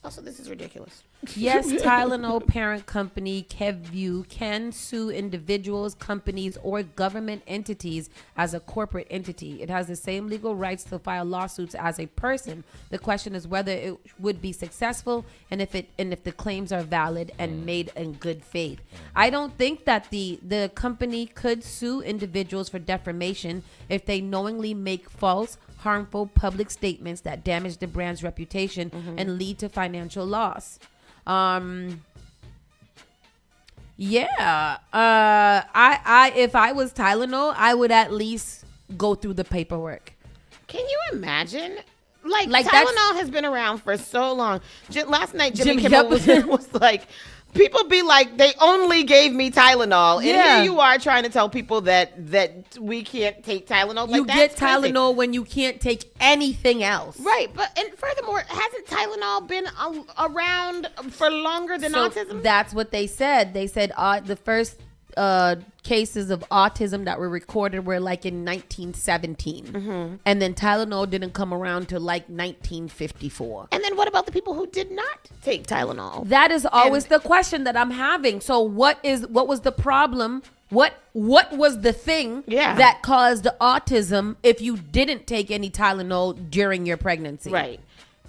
Speaker 2: Also, this is ridiculous.
Speaker 1: Yes, Tylenol parent company Kevview can sue individuals, companies, or government entities as a corporate entity. It has the same legal rights to file lawsuits as a person. The question is whether it would be successful and if the claims are valid and made in good faith. I don't think that the company could sue individuals for defamation if they knowingly make false, harmful public statements that damage the brand's reputation and lead to financial loss. I if I was Tylenol, I would at least go through the paperwork.
Speaker 2: Can you imagine? Like Tylenol has been around for so long. Last night, Jimmy Kimmel was like, people be like, they only gave me Tylenol. And here you are trying to tell people that we can't take Tylenol.
Speaker 1: You get Tylenol when you can't take anything else.
Speaker 2: Right. And furthermore, hasn't Tylenol been around for longer than autism?
Speaker 1: That's what they said. They said the first cases of autism that were recorded were like in 1917. And then Tylenol didn't come around till like 1954.
Speaker 2: And then what about the people who did not take Tylenol?
Speaker 1: That is always the question that I'm having. So what was the problem? What was the thing that caused autism if you didn't take any Tylenol during your pregnancy?
Speaker 2: Right.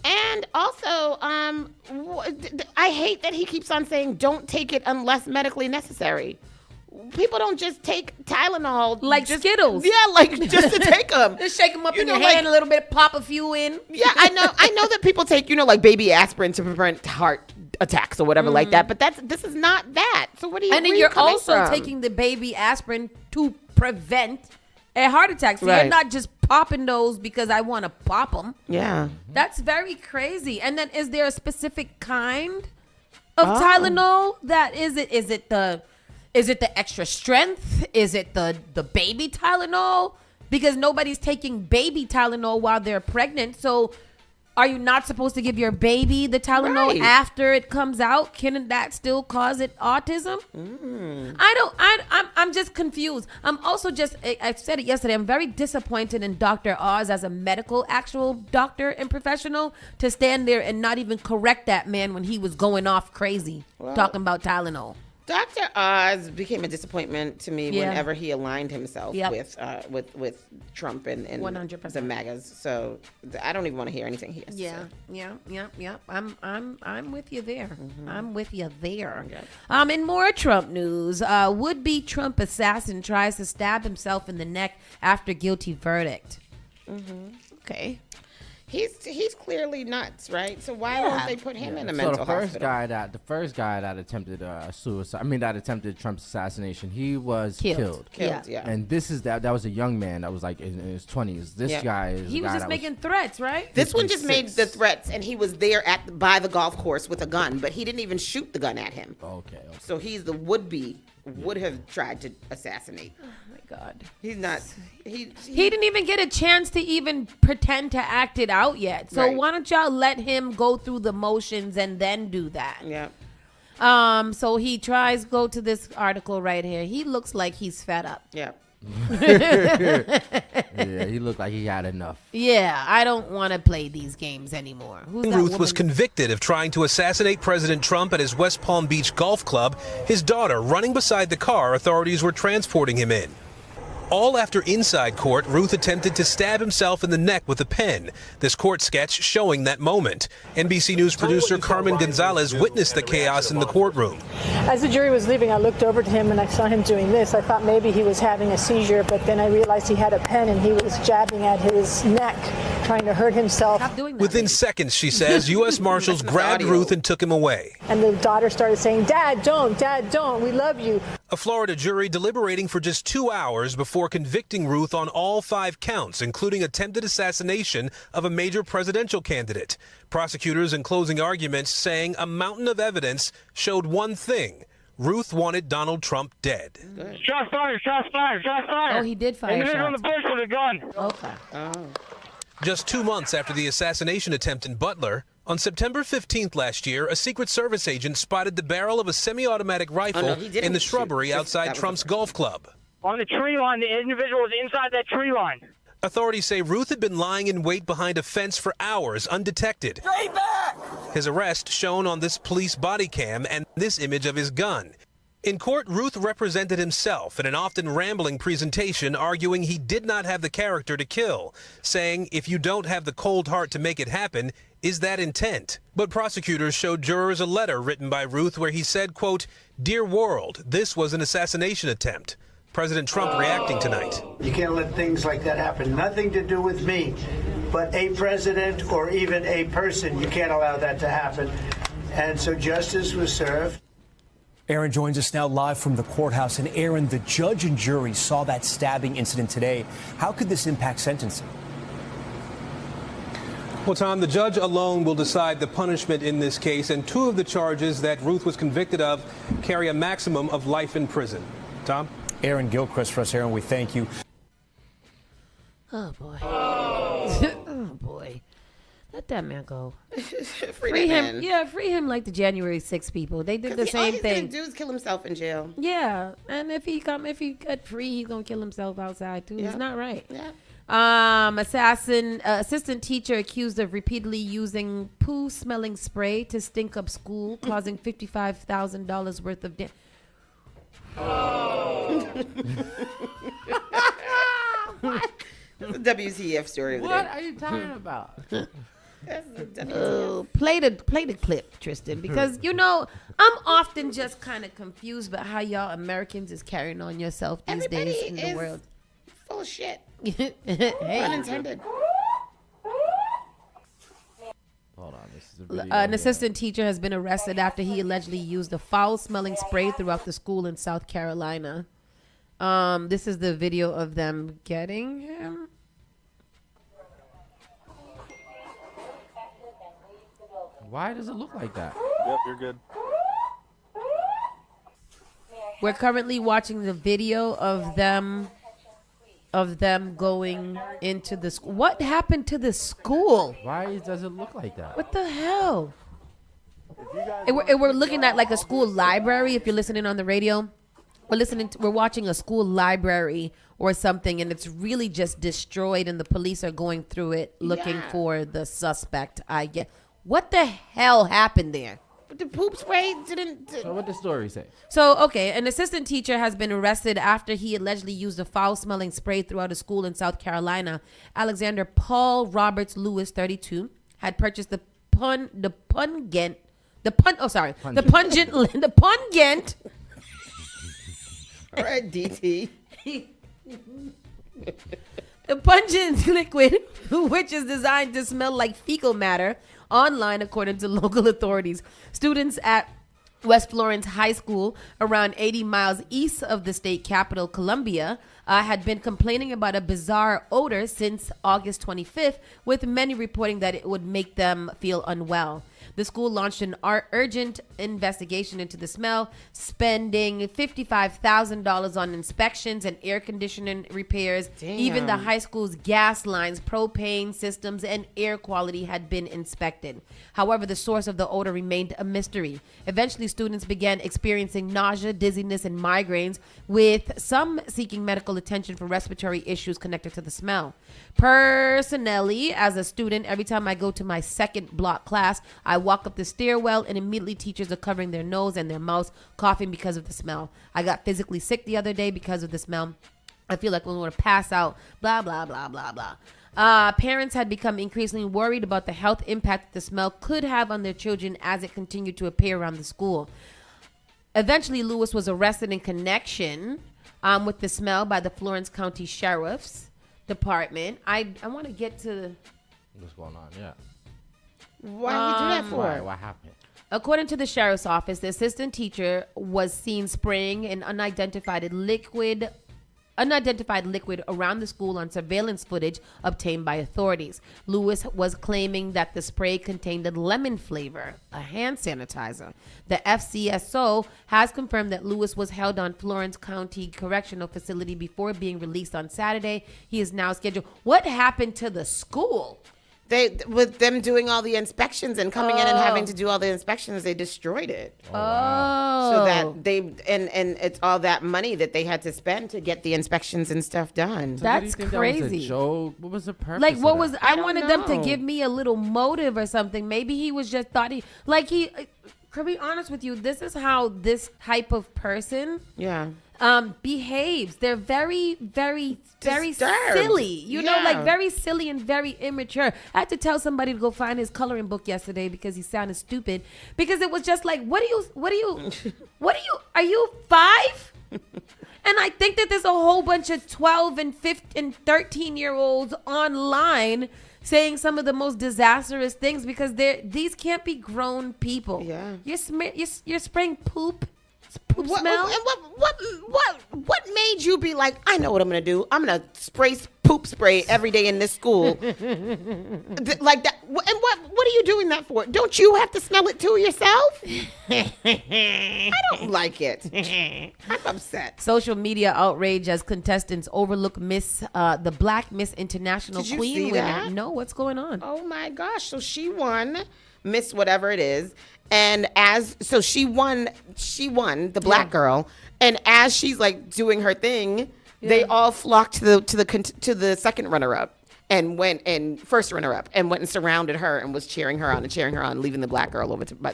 Speaker 2: And also, I hate that he keeps on saying don't take it unless medically necessary. People don't just take Tylenol
Speaker 1: like Skittles.
Speaker 2: Yeah, like just to take them.
Speaker 1: Just shake them up in your hand a little bit, pop a few in.
Speaker 2: Yeah, I know that people take, like baby aspirin to prevent heart attacks or whatever like that. But this is not that. So what are you?
Speaker 1: And then you're also taking the baby aspirin to prevent a heart attack. So you're not just popping those because I want to pop them.
Speaker 2: Yeah,
Speaker 1: that's very crazy. And then is there a specific kind of Tylenol that is it? Is it the extra strength? Is it the baby Tylenol? Because nobody's taking baby Tylenol while they're pregnant. So are you not supposed to give your baby the Tylenol after it comes out? Can that still cause it autism? I'm just confused. I'm also I said it yesterday. I'm very disappointed in Dr. Oz as a actual doctor and professional to stand there and not even correct that man when he was going off crazy talking about Tylenol.
Speaker 2: Dr. Oz became a disappointment to me whenever he aligned himself with Trump and
Speaker 1: 100%.
Speaker 2: the MAGAs. So I don't even want to hear anything he has to say.
Speaker 1: Yeah. I'm with you there. I'm with you there. Okay. In more Trump news, would-be Trump assassin tries to stab himself in the neck after guilty verdict. Okay.
Speaker 2: He's clearly nuts, right? So why don't they put him in a mental hospital?
Speaker 3: The first guy that attempted suicide, that attempted Trump's assassination, he was killed.
Speaker 2: Yeah.
Speaker 3: And that was a young man that was like in his 20s. This guy is
Speaker 1: he was just making threats, right?
Speaker 2: This one just made the threats, and he was there by the golf course with a gun, but he didn't even shoot the gun at him.
Speaker 3: Okay.
Speaker 2: So he's the would have tried to assassinate.
Speaker 1: Oh my God.
Speaker 2: He's not.
Speaker 1: He didn't even get a chance to even pretend to act it out yet. So why don't y'all let him go through the motions and then do that?
Speaker 2: Yeah.
Speaker 1: So he tries. Go to this article right here. He looks like he's fed up.
Speaker 2: Yeah.
Speaker 3: Yeah, he looked like he had enough.
Speaker 1: Yeah, I don't want to play these games anymore.
Speaker 21: Ruth was convicted of trying to assassinate President Trump at his West Palm Beach golf club, his daughter running beside the car authorities were transporting him in. All after inside court, Ruth attempted to stab himself in the neck with a pen. This court sketch showing that moment. NBC News producer Carmen Gonzalez witnessed the chaos in the courtroom.
Speaker 22: As the jury was leaving, I looked over to him and I saw him doing this. I thought maybe he was having a seizure, but then I realized he had a pen and he was jabbing at his neck, trying to hurt himself.
Speaker 21: Within seconds, she says, U.S. Marshals grabbed Ruth and took him away.
Speaker 22: And the daughter started saying, Dad, don't, we love you.
Speaker 21: A Florida jury deliberating for just 2 hours before convicting Ruth on all 5 counts, including attempted assassination of a major presidential candidate. Prosecutors in closing arguments saying a mountain of evidence showed one thing. Ruth wanted Donald Trump dead.
Speaker 23: Shots fired.
Speaker 1: Oh, he did fire shots.
Speaker 23: On the bush with a gun.
Speaker 1: Okay.
Speaker 2: Oh.
Speaker 21: Just 2 months after the assassination attempt in Butler, on September 15th last year, a Secret Service agent spotted the barrel of a semi-automatic rifle in the shrubbery outside Trump's golf club.
Speaker 23: On the tree line, the individual was inside that tree line.
Speaker 21: Authorities say Ruth had been lying in wait behind a fence for hours undetected.
Speaker 18: Stay back!
Speaker 21: His arrest shown on this police body cam and this image of his gun. In court, Ruth represented himself in an often rambling presentation, arguing he did not have the character to kill, saying, if you don't have the cold heart to make it happen, is that intent? But prosecutors showed jurors a letter written by Ruth where he said, quote, "Dear world, this was an assassination attempt." President Trump reacting tonight.
Speaker 19: You can't let things like that happen. Nothing to do with me, but a president or even a person. You can't allow that to happen. And so justice was served.
Speaker 4: Aaron joins us now live from the courthouse. And Aaron, the judge and jury saw that stabbing incident today. How could this impact sentencing?
Speaker 21: Well, Tom, the judge alone will decide the punishment in this case, and two of the charges that Ruth was convicted of carry a maximum of life in prison. Tom?
Speaker 4: Aaron Gilchrist for us. Aaron, we thank you.
Speaker 1: Oh, boy. Oh, boy. Let that man go. Free him.
Speaker 2: Man.
Speaker 1: Yeah, free him like the January 6 people. They did the same
Speaker 2: all he's
Speaker 1: thing.
Speaker 2: gonna do is kill himself in jail.
Speaker 1: Yeah, and if he get free, he's gonna kill himself outside too.
Speaker 2: Yeah.
Speaker 1: It's not right.
Speaker 2: Yeah.
Speaker 1: Assistant teacher accused of repeatedly using poo-smelling spray to stink up school, causing $55,000 worth of damage.
Speaker 2: That's a WTF story of the
Speaker 3: What
Speaker 2: day.
Speaker 3: are you talking about?
Speaker 2: That's a WTF.
Speaker 1: Play the clip, Tristan, because I'm often just kind of confused about how y'all Americans is carrying on yourself these
Speaker 2: Everybody
Speaker 1: days in the
Speaker 2: is
Speaker 1: world.
Speaker 2: full of shit.
Speaker 1: Hey.
Speaker 2: Unintended.
Speaker 3: Hold on, this is a video.
Speaker 1: An assistant teacher has been arrested after he allegedly used a foul-smelling spray throughout the school in South Carolina. This is the video of them getting him.
Speaker 3: Why does it look like that?
Speaker 13: Yep, you're good.
Speaker 1: We're currently watching the video of them going into the school. What happened to the school?
Speaker 3: Why does it look like that?
Speaker 1: What the hell? We're looking at like a school library. If you're listening on the radio, we're watching a school library or something, and it's really just destroyed, and the police are going through it looking for the suspect. I get. What the hell happened there?
Speaker 2: But the poop spray didn't.
Speaker 3: So what the story say?
Speaker 1: So, okay, an assistant teacher has been arrested after he allegedly used a foul-smelling spray throughout a school in South Carolina. Alexander Paul Roberts Lewis, 32, had purchased the pungent.
Speaker 2: All right, DT.
Speaker 1: The pungent liquid, which is designed to smell like fecal matter, online, according to local authorities. Students at West Florence High School, around 80 miles east of the state capital, Columbia, had been complaining about a bizarre odor since August 25th, with many reporting that it would make them feel unwell. The school launched an urgent investigation into the smell, spending $55,000 on inspections and air conditioning repairs.
Speaker 2: Damn.
Speaker 1: Even the high school's gas lines, propane systems, and air quality had been inspected. However, the source of the odor remained a mystery. Eventually, students began experiencing nausea, dizziness, and migraines, with some seeking medical attention for respiratory issues connected to the smell. Personally, as a student, every time I go to my second block class, I walk up the stairwell and immediately teachers are covering their nose and their mouths, coughing because of the smell. I got physically sick the other day because of the smell. I feel like I'm going to pass out, blah, blah, blah, blah, blah. Parents had become increasingly worried about the health impact the smell could have on their children as it continued to appear around the school. Eventually, Lewis was arrested in connection with the smell by the Florence County Sheriff's Department. I want to get to
Speaker 3: What's going on? Yeah.
Speaker 2: Why did you do that for?
Speaker 3: What happened?
Speaker 1: According to the sheriff's office, the assistant teacher was seen spraying an unidentified liquid around the school on surveillance footage obtained by authorities. Lewis was claiming that the spray contained a lemon flavor, a hand sanitizer. The FCSO has confirmed that Lewis was held on Florence County Correctional Facility before being released on Saturday. He is now scheduled. What happened to the school?
Speaker 2: With them doing all the inspections and coming in and having to do all the inspections, they destroyed it. So that and it's all that money that they had to spend to get the inspections and stuff done.
Speaker 1: That's crazy.
Speaker 3: That was a joke? What was the purpose?
Speaker 1: Like, what
Speaker 3: of
Speaker 1: was?
Speaker 3: that?
Speaker 1: I wanted them to give me a little motive or something. Maybe he was just thought he like he. To be honest with you, this is how this type of person behaves. They're very, very, very
Speaker 2: Disturbed.
Speaker 1: silly. You know, like
Speaker 2: Yeah.
Speaker 1: very silly and very immature. I had to tell somebody to go find his coloring book yesterday because he sounded stupid. Because it was just like, are you 5? And I think that there's a whole bunch of 12 and 15 and 13-year-olds online saying some of the most disastrous things because these can't be grown people. Yeah, you're spraying poop smell.
Speaker 2: What made you be like, I know what I'm gonna do. I'm gonna spray poop spray every day in this school, like that. And what are you doing that for? Don't you have to smell it too yourself? I don't like it. I'm upset.
Speaker 1: Social media outrage as contestants overlook the Black Miss International
Speaker 2: Did you
Speaker 1: Queen
Speaker 2: see
Speaker 1: winner.
Speaker 2: that?
Speaker 1: No, what's going on?
Speaker 2: Oh my gosh! So she won Miss whatever it is, and she won the black girl, and as she's like doing her thing, they all flocked to the second runner-up. And first runner-up, and went and surrounded her and was cheering her on, leaving the black girl over by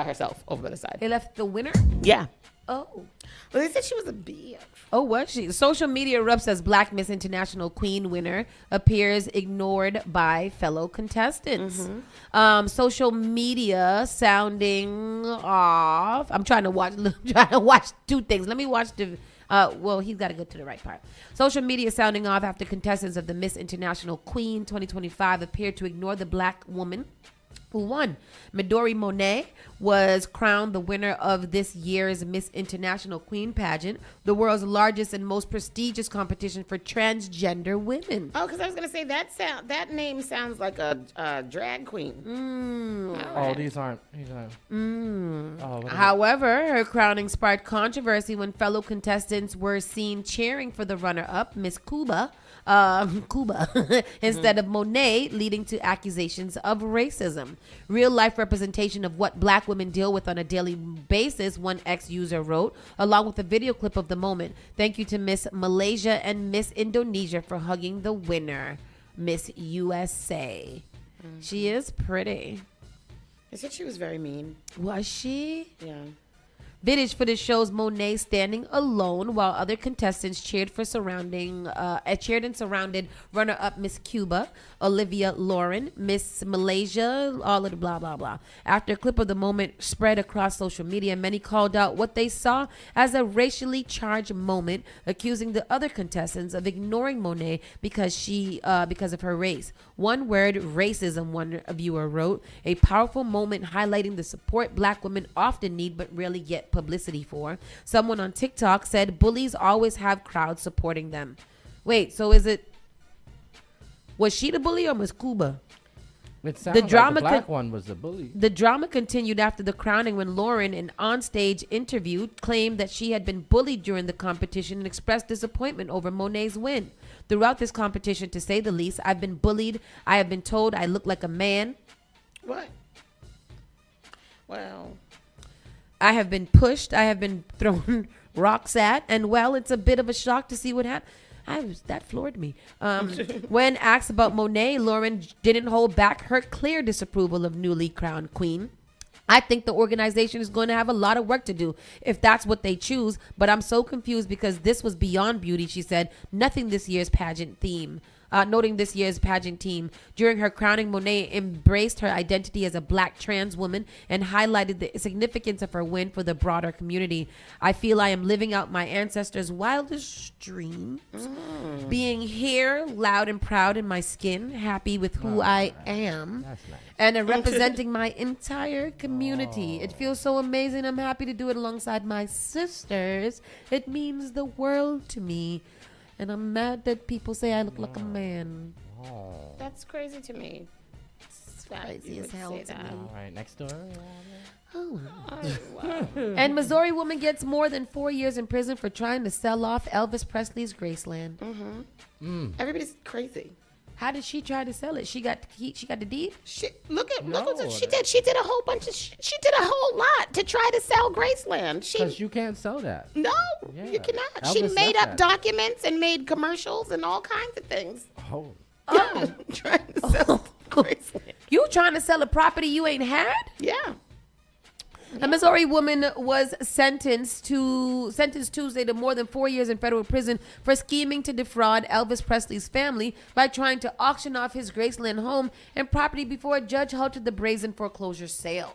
Speaker 2: herself over by the side.
Speaker 1: They left the winner?
Speaker 2: Yeah.
Speaker 1: Oh.
Speaker 2: Well, they said she was a bitch.
Speaker 1: Oh, was she? Social media erupts as Black Miss International Queen winner appears ignored by fellow contestants. Social media sounding off. I'm trying to watch two things. Let me watch the... well, he's got to go to the right part. Social media sounding off after contestants of the Miss International Queen 2025 appeared to ignore the black woman who won. Midori Monet was crowned the winner of this year's Miss International Queen pageant, the world's largest and most prestigious competition for transgender women.
Speaker 2: Oh, because I was gonna say that name sounds like a drag queen.
Speaker 3: Oh, these aren't.
Speaker 1: However, her crowning sparked controversy when fellow contestants were seen cheering for the runner-up, Miss Cuba, instead of Monet, leading to accusations of racism. Real-life representation of what black women deal with on a daily basis, one ex-user wrote, along with a video clip of the moment. Thank you to Miss Malaysia and Miss Indonesia for hugging the winner, Miss USA. She is pretty.
Speaker 2: I said she was very mean.
Speaker 1: Was she?
Speaker 2: Yeah.
Speaker 1: Footage shows Monet standing alone while other contestants cheered and surrounded runner-up Miss Cuba, Olivia Lauren, Miss Malaysia, all of the blah, blah, blah. After a clip of the moment spread across social media, many called out what they saw as a racially charged moment, accusing the other contestants of ignoring Monet because of her race. One word, racism, one viewer wrote, a powerful moment highlighting the support black women often need but rarely get publicity for. Someone on TikTok said bullies always have crowds supporting them. Wait, so was she the bully or Miss Cuba?
Speaker 3: It sounds like the black one was the bully.
Speaker 1: The drama continued after the crowning when Lauren, in onstage interview, claimed that she had been bullied during the competition and expressed disappointment over Monet's win. Throughout this competition, to say the least, I've been bullied. I have been told I look like a man.
Speaker 2: What? Well,
Speaker 1: I have been pushed. I have been thrown rocks at. And, well, it's a bit of a shock to see what happened. That floored me. When asked about Monet, Lauren didn't hold back her clear disapproval of newly crowned queen. I think the organization is going to have a lot of work to do if that's what they choose. But I'm so confused because this was beyond beauty, she said. Noting this year's pageant team. During her crowning, Monet embraced her identity as a black trans woman and highlighted the significance of her win for the broader community. I feel I am living out my ancestors' wildest dreams, being here, loud and proud in my skin, happy with who I am, and representing my entire community. It feels so amazing. I'm happy to do it alongside my sisters. It means the world to me. And I'm mad that people say I look like a man.
Speaker 2: That's crazy to me.
Speaker 1: It's crazy as hell to me.
Speaker 3: All right, next door.
Speaker 1: And Missouri woman gets more than 4 years in prison for trying to sell off Elvis Presley's Graceland.
Speaker 2: Everybody's crazy.
Speaker 1: How did she try to sell it? She got the deed.
Speaker 2: Look what she did. She did a whole bunch of. She did a whole lot to try to sell Graceland.
Speaker 3: Because you can't sell that.
Speaker 2: No, you cannot. She made up documents and made commercials and all kinds of things.
Speaker 3: Oh.
Speaker 2: Yeah, trying to sell Graceland.
Speaker 1: You trying to sell a property you ain't had?
Speaker 2: Yeah.
Speaker 1: A Missouri woman was sentenced Tuesday to more than 4 years in federal prison for scheming to defraud Elvis Presley's family by trying to auction off his Graceland home and property before a judge halted the brazen foreclosure sale.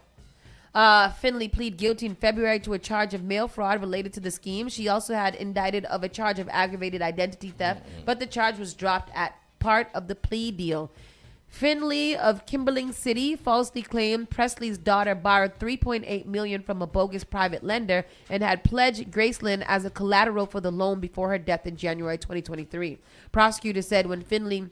Speaker 1: Finley pleaded guilty in February to a charge of mail fraud related to the scheme. She also had indicted of a charge of aggravated identity theft, but the charge was dropped at part of the plea deal. Finley of Kimberling City falsely claimed Presley's daughter borrowed $3.8 million from a bogus private lender and had pledged Graceland as a collateral for the loan before her death in January 2023. Prosecutors said when Finley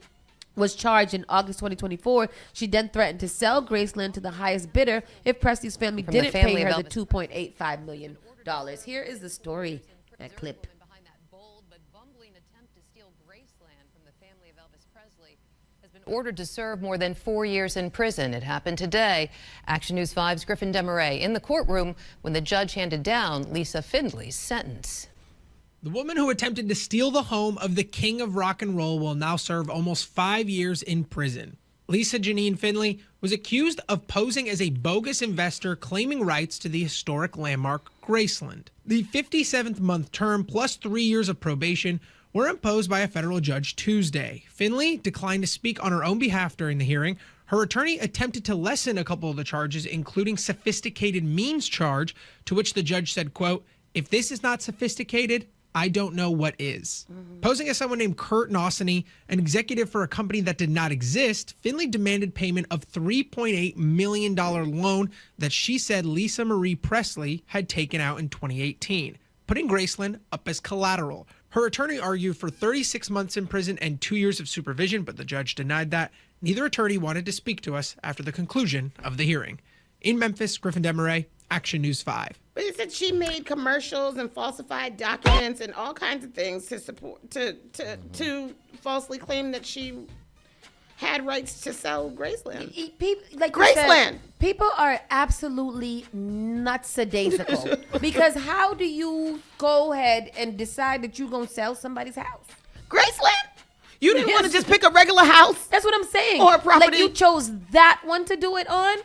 Speaker 1: was charged in August 2024, she then threatened to sell Graceland to the highest bidder if Presley's family didn't pay her the $2.85 million. Here is the story, that clip.
Speaker 5: Ordered to serve more than 4 years in prison. It happened today. Action News 5's Griffin Demaray in the courtroom when the judge handed down Lisa Findley's sentence.
Speaker 6: The woman who attempted to steal the home of the king of rock and roll will now serve almost 5 years in prison. Lisa Janine Findley was accused of posing as a bogus investor claiming rights to the historic landmark Graceland. The 57th month term plus 3 years of probation were imposed by a federal judge Tuesday. Finley declined to speak on her own behalf during the hearing. Her attorney attempted to lessen a couple of the charges, including sophisticated means charge, to which the judge said, quote, "If this is not sophisticated, I don't know what is." Posing as someone named Kurt Nosany, an executive for a company that did not exist, Finley demanded payment of $3.8 million loan that she said Lisa Marie Presley had taken out in 2018, putting Graceland up as collateral. Her attorney argued for 36 months in prison and 2 years of supervision, but the judge denied that. Neither attorney wanted to speak to us after the conclusion of the hearing. In Memphis, Griffin Demaray, Action News 5.
Speaker 2: But it said she made commercials and falsified documents and all kinds of things to support to falsely claim that she had rights to sell Graceland.
Speaker 1: Like
Speaker 2: Graceland.
Speaker 1: People are absolutely nuts-a-daisical. Because how do you go ahead and decide that you're going to sell somebody's house?
Speaker 2: Graceland? You didn't want to just pick a regular house?
Speaker 1: That's what I'm saying.
Speaker 2: Or a property?
Speaker 1: Like you chose that one to do it on?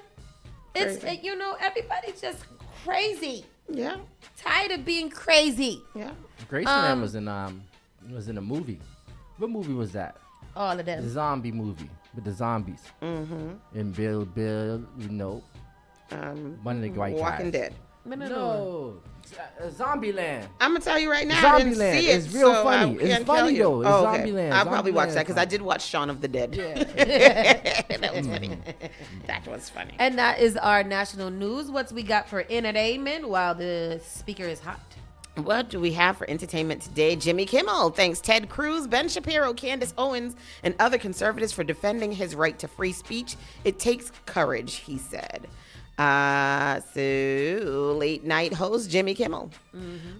Speaker 1: It's, everybody's just crazy.
Speaker 2: Yeah.
Speaker 1: Tired of being crazy.
Speaker 2: Yeah.
Speaker 3: Graceland was in a movie. What movie was that?
Speaker 1: All of them.
Speaker 3: The zombie movie with the zombies.
Speaker 2: Mm-hmm.
Speaker 3: And Bill, one of the white guys.
Speaker 2: Walking Dead.
Speaker 3: No. Zombieland.
Speaker 2: I'm gonna tell you right now, I didn't see it.
Speaker 3: It's real
Speaker 2: so
Speaker 3: funny. It's funny though. It's Zombieland.
Speaker 2: I'll probably watch that because I did watch Shaun of the Dead.
Speaker 3: Yeah.
Speaker 2: That was funny. That was funny.
Speaker 1: And that is our national news. What's we got for entertainment while the speaker is hot?
Speaker 2: What do we have for entertainment today? Jimmy Kimmel thanks Ted Cruz, Ben Shapiro, Candace Owens, and other conservatives for defending his right to free speech. It takes courage, he said. So late night host Jimmy Kimmel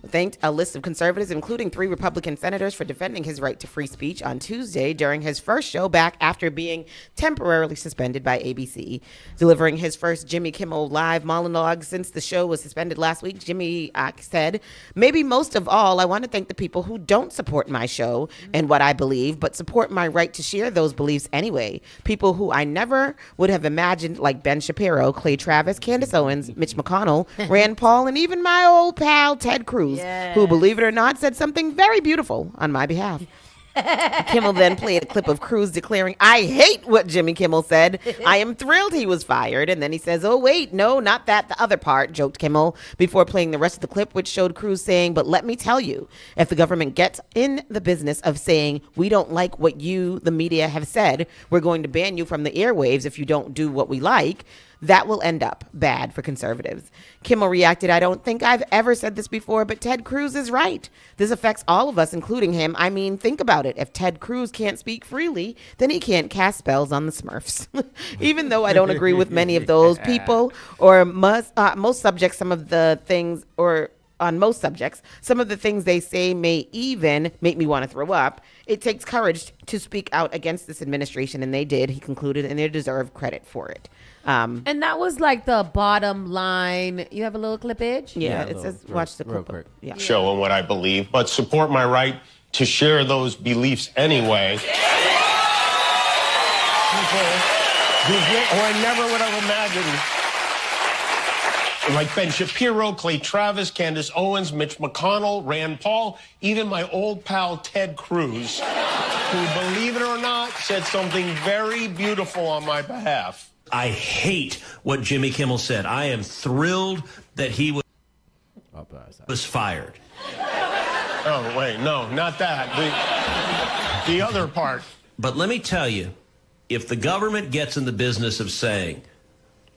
Speaker 2: thanked a list of conservatives, including 3 Republican senators, for defending his right to free speech on Tuesday during his first show back after being temporarily suspended by ABC. Delivering his first Jimmy Kimmel live monologue since the show was suspended last week, Jimmy said, "Maybe most of all, I want to thank the people who don't support my show and what I believe, but support my right to share those beliefs anyway. People who I never would have imagined, like Ben Shapiro, Clay Travis, Candace Owens, Mitch McConnell, Rand Paul, and even my old pal Ted Cruz, who, believe it or not, said something very beautiful on my behalf." Kimmel then played a clip of Cruz declaring, "I hate what Jimmy Kimmel said. I am thrilled he was fired." And then he says, "Oh, wait, no, not that, the other part," joked Kimmel, before playing the rest of the clip, which showed Cruz saying, "But let me tell you, if the government gets in the business of saying, we don't like what you, the media, have said, we're going to ban you from the airwaves if you don't do what we like, that will end up bad for conservatives." Kimmel reacted, "I don't think I've ever said this before, but Ted Cruz is right. This affects all of us, including him. I mean, think about it. If Ted Cruz can't speak freely, then he can't cast spells on the Smurfs." Even though I don't agree with many of those people or most subjects, some of the things or on most subjects. Some of the things they say may even make me want to throw up. It takes courage to speak out against this administration, and they did, he concluded, and they deserve credit for it.
Speaker 1: And that was like the bottom line. You have a little clippage?
Speaker 2: Yeah, it says, watch the clip.
Speaker 3: quick.
Speaker 2: Yeah.
Speaker 7: Show and what I believe, but support my right to share those beliefs anyway. Who I never would have imagined. Like Ben Shapiro, Clay Travis, Candace Owens, Mitch McConnell, Rand Paul, even my old pal Ted Cruz, who, believe it or not, said something very beautiful on my behalf.
Speaker 8: I hate what Jimmy Kimmel said. I am thrilled that he was fired.
Speaker 7: Oh, wait, no, not that. The other part.
Speaker 8: But let me tell you, if the government gets in the business of saying,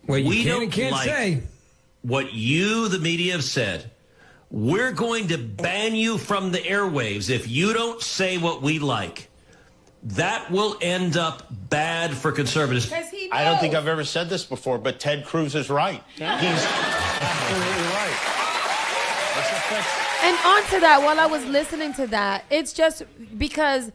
Speaker 8: we don't like what you, the media, have said, we're going to ban you from the airwaves if you don't say what we like, that will end up bad for conservatives.
Speaker 7: I don't think I've ever said this before, but Ted Cruz is right.
Speaker 2: Yeah.
Speaker 7: He's absolutely right.
Speaker 1: And on to that, while I was listening to that, it's just because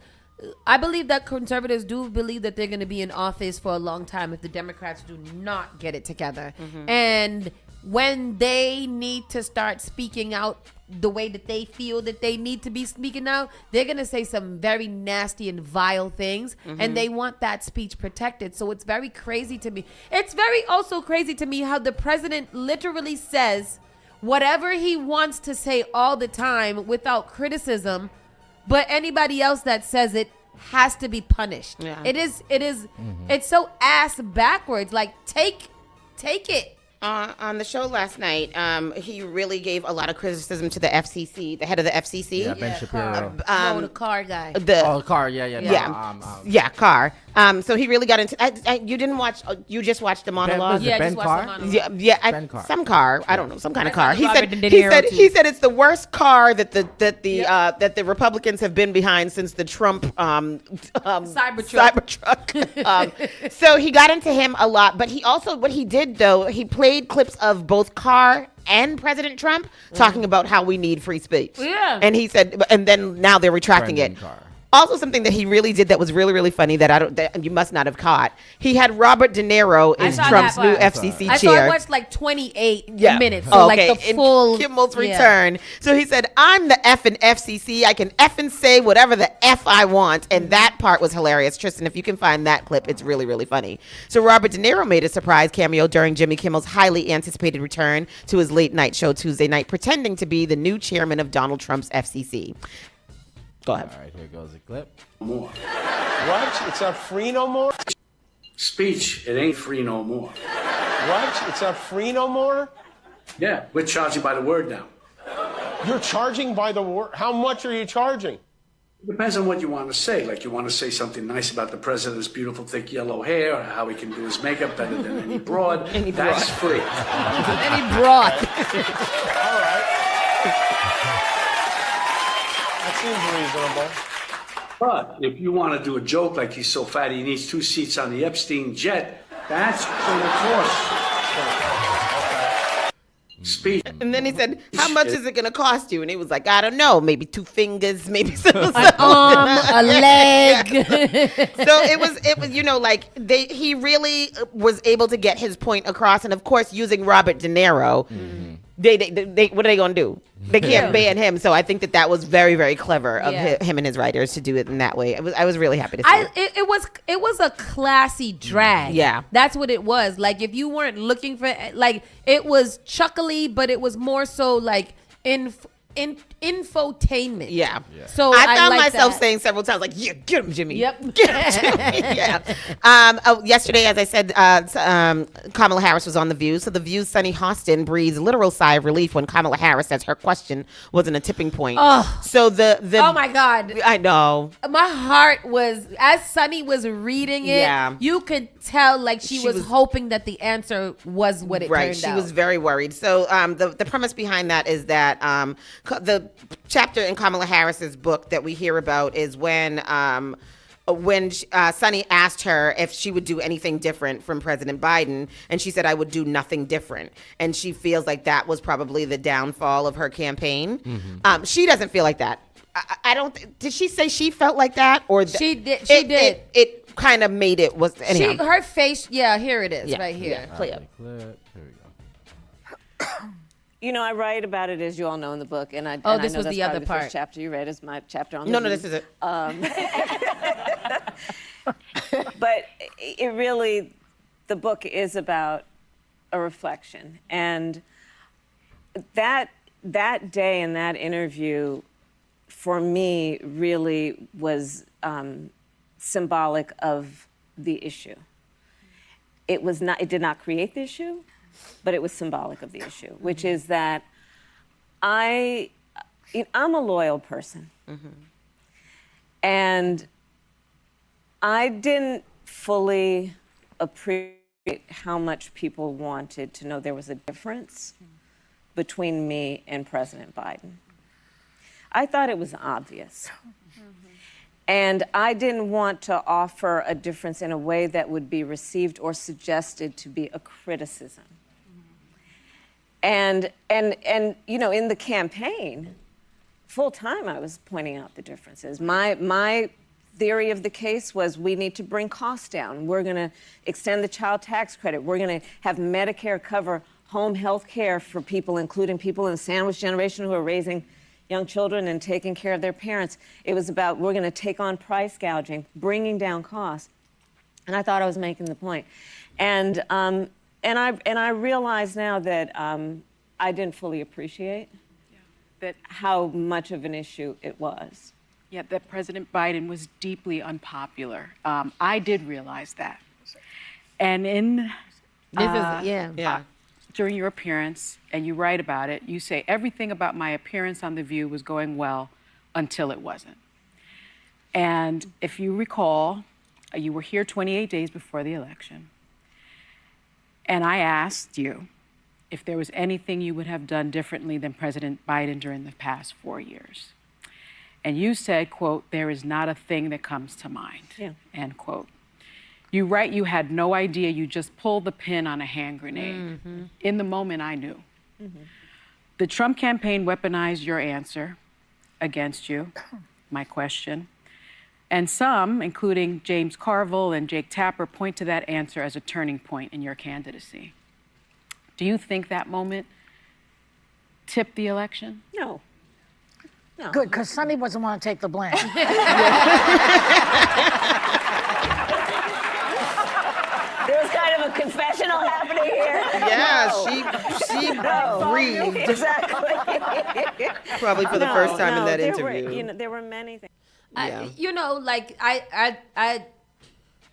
Speaker 1: I believe that conservatives do believe that they're going to be in office for a long time if the Democrats do not get it together. And when they need to start speaking out the way that they feel that they need to be speaking out, they're going to say some very nasty and vile things, and they want that speech protected. So it's very crazy to me. It's very also crazy to me how the president literally says whatever he wants to say all the time without criticism, but anybody else that says it has to be punished.
Speaker 2: Yeah.
Speaker 1: It's so ass backwards. Like, take it.
Speaker 2: On the show last night, he really gave a lot of criticism to the FCC, the head of the FCC.
Speaker 3: Yeah, Ben Shapiro.
Speaker 1: The car guy.
Speaker 3: Carr,
Speaker 2: Yeah, Carr. So he really got into. You didn't watch. You just watched the monologue.
Speaker 3: Ben Carr?
Speaker 2: Ben Carr. Some car. I don't know. Some kind of car. He
Speaker 1: Robert
Speaker 2: said.
Speaker 1: De
Speaker 2: He
Speaker 1: Niro
Speaker 2: said.
Speaker 1: too.
Speaker 2: He said it's the worst car that the Republicans have been behind since the Trump Cybertruck. So he got into him a lot, but he also what he did though he played clips of both Carr and President Trump talking about how we need free speech.
Speaker 1: Yeah.
Speaker 2: And he said, and then now they're retracting it. Also, something that he really did that was really, really funny that you must not have caught. He had Robert De Niro as Trump's new FCC chair.
Speaker 1: I saw I watched like 28 minutes. So
Speaker 2: okay.
Speaker 1: like the full
Speaker 2: Kimmel's return. So he said, "I'm the effing FCC. I can effing say whatever the F I want." And that part was hilarious. Tristan, if you can find that clip, it's really, really funny. So Robert De Niro made a surprise cameo during Jimmy Kimmel's highly anticipated return to his late night show Tuesday night, pretending to be the new chairman of Donald Trump's FCC. Go ahead.
Speaker 3: All right, here goes the clip.
Speaker 7: More. What? It's not free no more?
Speaker 10: Speech, it ain't free no more.
Speaker 7: What? It's not free no more?
Speaker 10: Yeah, we're charging by the word now.
Speaker 7: You're charging by the word? How much are you charging?
Speaker 10: It depends on what you want to say. Like, you want to say something nice about the president's beautiful, thick yellow hair, or how he can do his makeup better than any broad. That's free.
Speaker 1: Any broad.
Speaker 7: All right. That seems reasonable.
Speaker 10: But if you want to do a joke like he's so fat he needs 2 seats on the Epstein jet, that's going to cost. Speech.
Speaker 2: And then he said, "How much is it going to cost you?" And he was like, "I don't know, maybe 2 fingers, maybe some
Speaker 1: an arm, a leg."
Speaker 2: So it was, like he really was able to get his point across, and of course, using Robert De Niro. They what are they going to do? They can't ban him. So I think that was very, very clever of him and his writers to do it in that way. I was really happy to see it.
Speaker 1: It was a classy drag.
Speaker 2: Yeah.
Speaker 1: That's what it was. Like, if you weren't looking for, like, it was chuckly, but it was more so like infotainment.
Speaker 2: Yeah.
Speaker 1: So
Speaker 2: I found
Speaker 1: like
Speaker 2: myself
Speaker 1: that.
Speaker 2: saying several times, like, "Yeah, get him, Jimmy."
Speaker 1: Yep.
Speaker 2: Get him, Jimmy. Yeah. Yesterday, as I said, Kamala Harris was on The View. So The View's Sunny Hostin breathes a literal sigh of relief when Kamala Harris says her question wasn't a tipping point.
Speaker 1: Oh.
Speaker 2: So
Speaker 1: oh my God.
Speaker 2: I know.
Speaker 1: My heart was, as Sunny was reading it, you could tell like she was hoping that the answer was what it turned out.
Speaker 2: She was very worried. So the premise behind that is that the chapter in Kamala Harris's book that we hear about is when when Sunny asked her if she would do anything different from President Biden, and she said, I would do nothing different. And she feels like that was probably the downfall of her campaign. She doesn't feel like that. I don't. Did she say she felt like that, or
Speaker 1: she did? She did.
Speaker 2: It kind of made it was. Anyhow.
Speaker 1: Her face. Yeah, here it is, right here.
Speaker 2: Yeah, play up.
Speaker 3: Here we go.
Speaker 9: You know, I write about it, as you all know, in the book, and I.
Speaker 1: Oh,
Speaker 9: and
Speaker 1: this
Speaker 9: I know
Speaker 1: was
Speaker 9: that's
Speaker 1: the other
Speaker 9: probably
Speaker 1: part.
Speaker 9: First chapter you read is my chapter on.
Speaker 2: No, this is it.
Speaker 9: But it really, the book is about a reflection, and that day in that interview, for me, really was symbolic of the issue. It was not. It did not create the issue, but it was symbolic of the issue, which is that I'm a loyal person, and I didn't fully appreciate how much people wanted to know there was a difference between me and President Biden. I thought it was obvious. And I didn't want to offer a difference in a way that would be received or suggested to be a criticism. And you know, in the campaign, full time I was pointing out the differences. My theory of the case was we need to bring costs down. We're going to extend the child tax credit. We're going to have Medicare cover home health care for people, including people in the sandwich generation who are raising young children and taking care of their parents. It was about we're going to take on price gouging, bringing down costs. And I thought I was making the point. And I realize now that I didn't fully appreciate that how much of an issue it was.
Speaker 11: Yeah, that President Biden was deeply unpopular. I did realize that. And in during your appearance, and you write about it, you say everything about my appearance on The View was going well until it wasn't. And if you recall, you were here 28 days before the election. And I asked you if there was anything you would have done differently than President Biden during the past 4 years. And you said, quote, there is not a thing that comes to mind, end quote. You write you had no idea, you just pulled the pin on a hand grenade. In the moment, I knew. The Trump campaign weaponized your answer against you, my question. And some, including James Carville and Jake Tapper, point to that answer as a turning point in your candidacy. Do you think that moment tipped the election?
Speaker 9: No. No.
Speaker 12: Good, because Sunny doesn't want to take the blame.
Speaker 9: There was kind of a confessional happening here.
Speaker 2: Yeah, she breathed.
Speaker 9: Exactly.
Speaker 2: Probably for the first time in that interview.
Speaker 9: There were many things.
Speaker 1: You know, like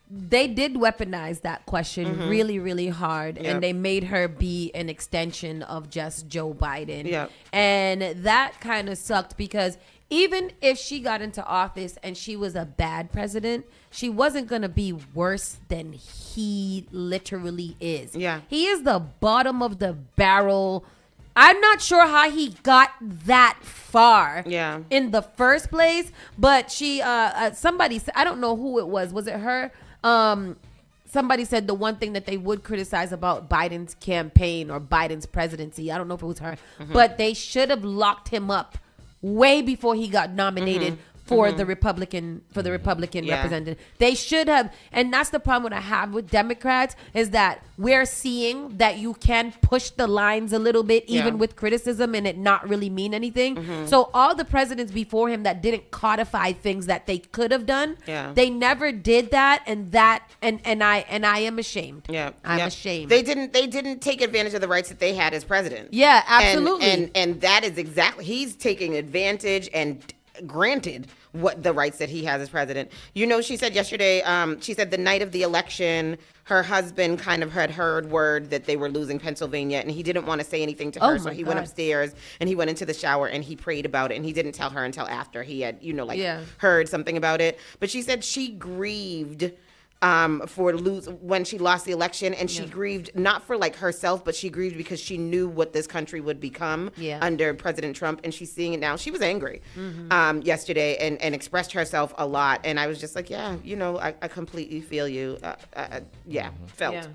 Speaker 1: they did weaponize that question really, really hard, and they made her be an extension of just Joe Biden. And that kind of sucked because even if she got into office and she was a bad president, she wasn't going to be worse than he literally is. He is the bottom of the barrel. I'm not sure how he got that far in the first place, but she, somebody, I don't know who it was. Was it her? Somebody said the one thing that they would criticize about Biden's campaign or Biden's presidency, I don't know if it was her, but they should have locked him up way before he got nominated for the Republican representative. They should have, and that's the problem I have with Democrats, is that we're seeing that you can push the lines a little bit even with criticism and it not really mean anything. So all the presidents before him that didn't codify things that they could have done, they never did that, and I am ashamed. I'm ashamed.
Speaker 2: They didn't take advantage of the rights that they had as president.
Speaker 1: Yeah, absolutely.
Speaker 2: And that is exactly, he's taking advantage and granted what the rights that he has as president. You know, she said yesterday, she said the night of the election, her husband kind of had heard word that they were losing Pennsylvania, and he didn't want to say anything to her. So he went upstairs and he went into the shower and he prayed about it, and he didn't tell her until after he had, heard something about it. But she said she grieved when she lost the election, and she grieved not for like herself, but she grieved because she knew what this country would become under President Trump, and she's seeing it now. She was angry yesterday and expressed herself a lot, and I was just like, yeah, I completely feel you. Felt.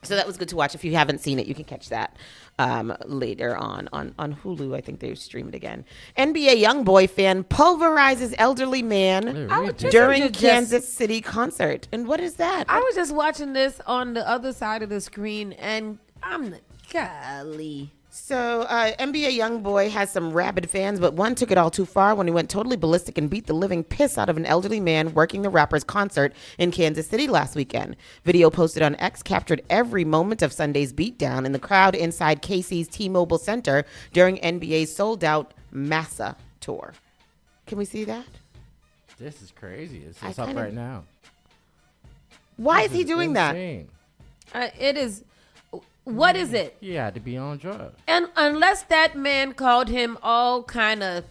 Speaker 2: So that was good to watch. If you haven't seen it, you can catch that later on Hulu. I think they stream it again. NBA YoungBoy fan pulverizes elderly man during Kansas City concert. And what is that?
Speaker 1: I was just watching this on the other side of the screen, and I'm like, golly.
Speaker 2: So NBA YoungBoy has some rabid fans, but one took it all too far when he went totally ballistic and beat the living piss out of an elderly man working the rapper's concert in Kansas City last weekend. Video posted on X captured every moment of Sunday's beatdown in the crowd inside KC's T-Mobile Center during NBA's sold-out Massa tour. Can we see that?
Speaker 3: This is crazy. It's up right now.
Speaker 2: Why is he doing
Speaker 3: insane.
Speaker 2: that?
Speaker 1: It is... What is it?
Speaker 3: He had to be on drugs.
Speaker 1: And unless that man called him all kind of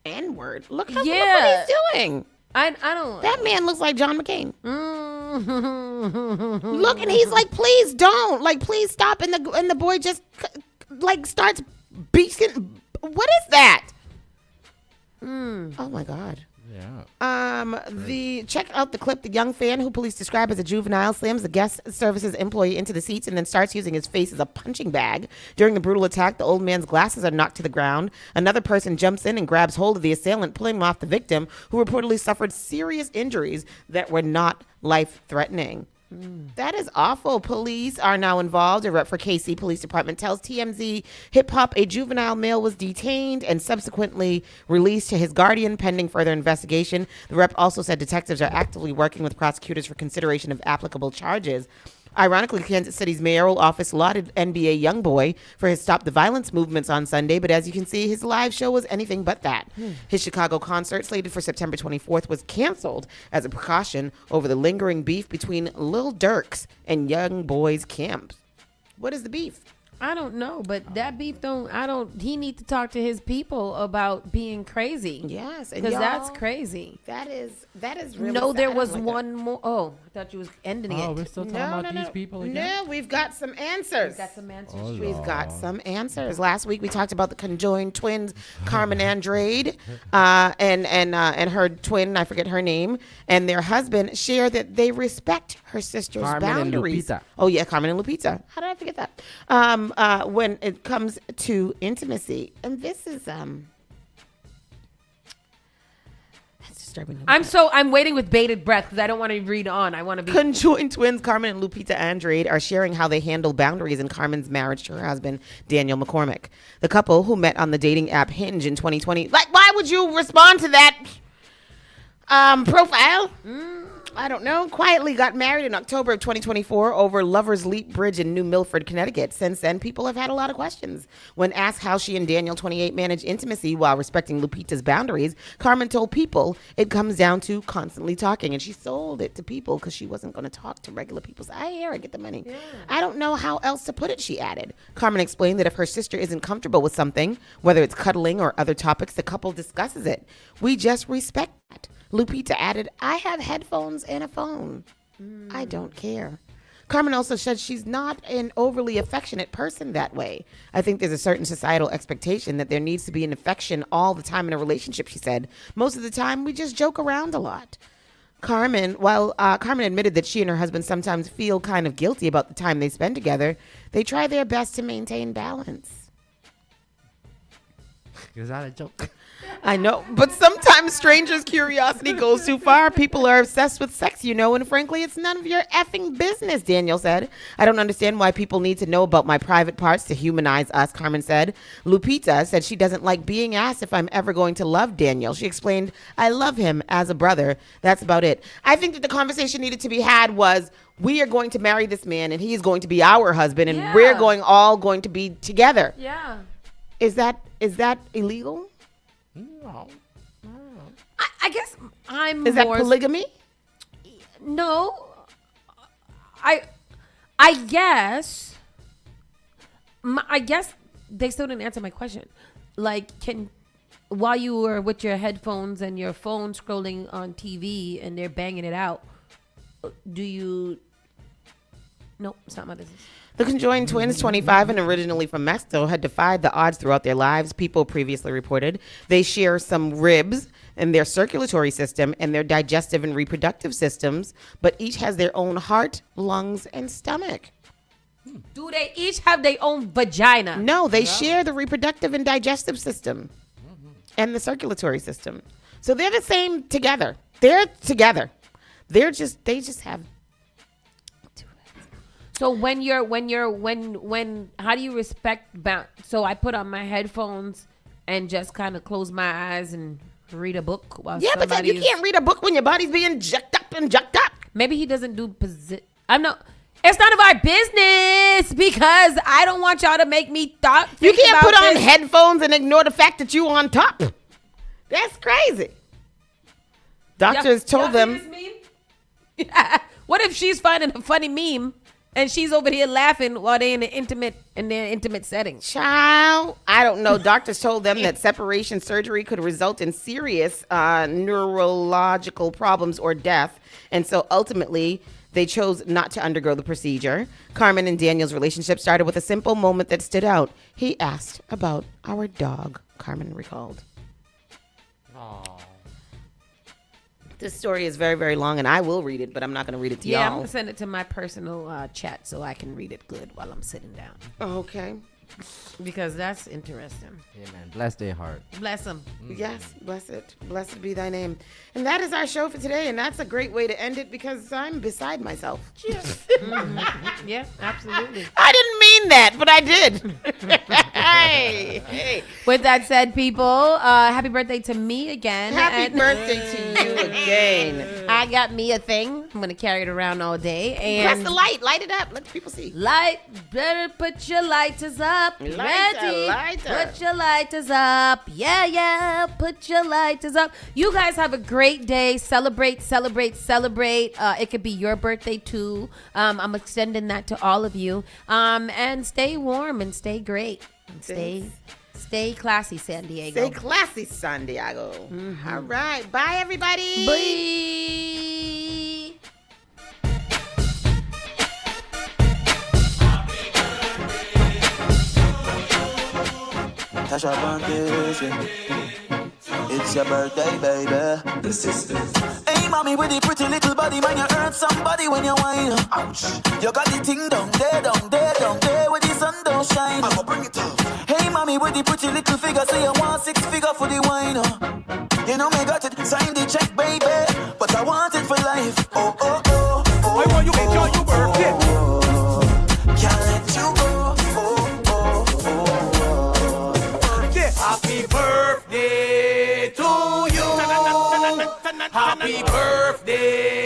Speaker 2: N-word. Look what he's doing.
Speaker 1: I don't.
Speaker 2: That man looks like John McCain. Look, and he's like, please don't. Like, please stop. And the boy just like starts beating. What is that? Oh my God.
Speaker 3: Yeah.
Speaker 2: Check out the clip. The young fan, who police describe as a juvenile, slams the guest services employee into the seats and then starts using his face as a punching bag. During the brutal attack, the old man's glasses are knocked to the ground. Another person jumps in and grabs hold of the assailant, pulling him off the victim, who reportedly suffered serious injuries that were not life-threatening. That is awful. Police are now involved. A rep for KC Police Department tells TMZ Hip Hop a juvenile male was detained and subsequently released to his guardian pending further investigation. The rep also said detectives are actively working with prosecutors for consideration of applicable charges. Ironically, Kansas City's mayoral office lauded NBA YoungBoy for his Stop the Violence movements on Sunday, but as you can see, his live show was anything but that. His Chicago concert, slated for September 24th, was canceled as a precaution over the lingering beef between Lil Durk's and YoungBoy's camps. What is the beef?
Speaker 1: I don't know, but that beef he need to talk to his people about being crazy.
Speaker 2: Yes.
Speaker 1: Because that's crazy.
Speaker 2: That is really
Speaker 1: No,
Speaker 2: sad.
Speaker 1: there was one more. Oh, I thought you was ending it.
Speaker 3: Oh, we're still talking about these people again?
Speaker 2: No, we've got some answers.
Speaker 1: We've got some answers.
Speaker 3: Oh,
Speaker 2: We've got some answers. Last week we talked about the conjoined twins, Carmen Andrade, and her twin, I forget her name, and their husband share that they respect her sister's boundaries.
Speaker 3: And Lupita.
Speaker 2: Oh yeah, Carmen and Lupita. How did I forget that? When it comes to intimacy, and this is that's disturbing.
Speaker 1: I'm waiting with bated breath because I don't want to read on. I want to be
Speaker 2: Conjoined twins Carmen and Lupita Andrade are sharing how they handle boundaries in Carmen's marriage to her husband, Daniel McCormick. The couple, who met on the dating app Hinge in 2020. Like, why would you respond to that profile? I don't know. Quietly got married in October of 2024 over Lover's Leap Bridge in New Milford, Connecticut. Since then, people have had a lot of questions. When asked how she and Daniel, 28, manage intimacy while respecting Lupita's boundaries, Carmen told People it comes down to constantly talking. And she sold it to People because she wasn't going to talk to regular people. So I get the money. Yeah. I don't know how else to put it, she added. Carmen explained that if her sister isn't comfortable with something, whether it's cuddling or other topics, the couple discusses it. We just respect that. Lupita added, I have headphones and a phone. I don't care. Carmen also said she's not an overly affectionate person that way. I think there's a certain societal expectation that there needs to be an affection all the time in a relationship, she said. Most of the time, we just joke around a lot. Carmen admitted that she and her husband sometimes feel kind of guilty about the time they spend together, they try their best to maintain balance.
Speaker 3: Is that a joke?
Speaker 2: I know, but sometimes strangers' curiosity goes too far. People are obsessed with sex, and frankly, it's none of your effing business, Daniel said. I don't understand why people need to know about my private parts to humanize us, Carmen said. Lupita said she doesn't like being asked if I'm ever going to love Daniel. She explained, I love him as a brother. That's about it. I think that the conversation needed to be had was, we are going to marry this man, and he is going to be our husband, and we're all going to be together.
Speaker 1: Yeah.
Speaker 2: Is that illegal?
Speaker 3: No.
Speaker 1: I guess I'm
Speaker 2: Is that polygamy?
Speaker 1: No. I guess I guess they still didn't answer my question. Like, can while you were with your headphones and your phone scrolling on TV and they're banging it out, do you? Nope, it's not my business.
Speaker 2: The conjoined twins, 25 and originally from Mexico, had defied the odds throughout their lives. People previously reported they share some ribs in their circulatory system and their digestive and reproductive systems, but each has their own heart, lungs, and stomach.
Speaker 1: Do they each have their own vagina?
Speaker 2: No, they share the reproductive and digestive system and the circulatory system. So they're the same together. They're together. They just have.
Speaker 1: So when how do you respect so I put on my headphones and just kind of close my eyes and read a book while
Speaker 2: but then you can't read a book when your body's being jacked up.
Speaker 1: Maybe he doesn't do it's none of our business because I don't want y'all to make me
Speaker 2: You can't put on headphones and ignore the fact that you on top. That's crazy. Doctors told them.
Speaker 1: What if she's finding a funny meme and she's over here laughing while they're in their intimate setting?
Speaker 2: Child, I don't know. Doctors told them that separation surgery could result in serious neurological problems or death. And so ultimately, they chose not to undergo the procedure. Carmen and Daniel's relationship started with a simple moment that stood out. He asked about our dog, Carmen recalled. This story is very, very long, and I will read it, but I'm not going to read it to y'all.
Speaker 1: I'm going to send it to my personal chat so I can read it good while I'm sitting down.
Speaker 2: Okay.
Speaker 1: Because that's interesting.
Speaker 3: Yeah, man. Bless their heart.
Speaker 1: Bless them.
Speaker 2: Yes, bless it. Blessed be thy name. And that is our show for today, and that's a great way to end it because I'm beside myself.
Speaker 1: Yeah, absolutely.
Speaker 2: I didn't mean that, but I did. Hey.
Speaker 1: With that said, people, happy birthday to me again.
Speaker 2: Happy birthday to you again.
Speaker 1: I got me a thing. I'm going to carry it around all day. And
Speaker 2: press the light. Light it up. Let people see.
Speaker 1: Better put your lighters up.
Speaker 2: Lighter.
Speaker 1: Put your lighters up. Yeah. Put your lighters up. You guys have a great day. Celebrate. It could be your birthday too. I'm extending that to all of you. And stay warm and stay great. And stay classy, San Diego.
Speaker 2: Stay classy, San Diego. Mm-hmm. All right. Bye, everybody.
Speaker 1: Bye.
Speaker 15: Tasha Banks, it's your birthday, baby. The sisters. Hey, mommy, with the pretty little body, man, you hurt somebody when you whine. Ouch. You got the thing down there, where the sun don't shine. I'ma bring it up. Hey, mommy, with the pretty little figure, say you want 6 figure for the wine. You know me got it, sign the check, baby, but I want it for life. Oh. I want you to enjoy your birthday. Can't let you go. Happy birthday to you. Happy birthday.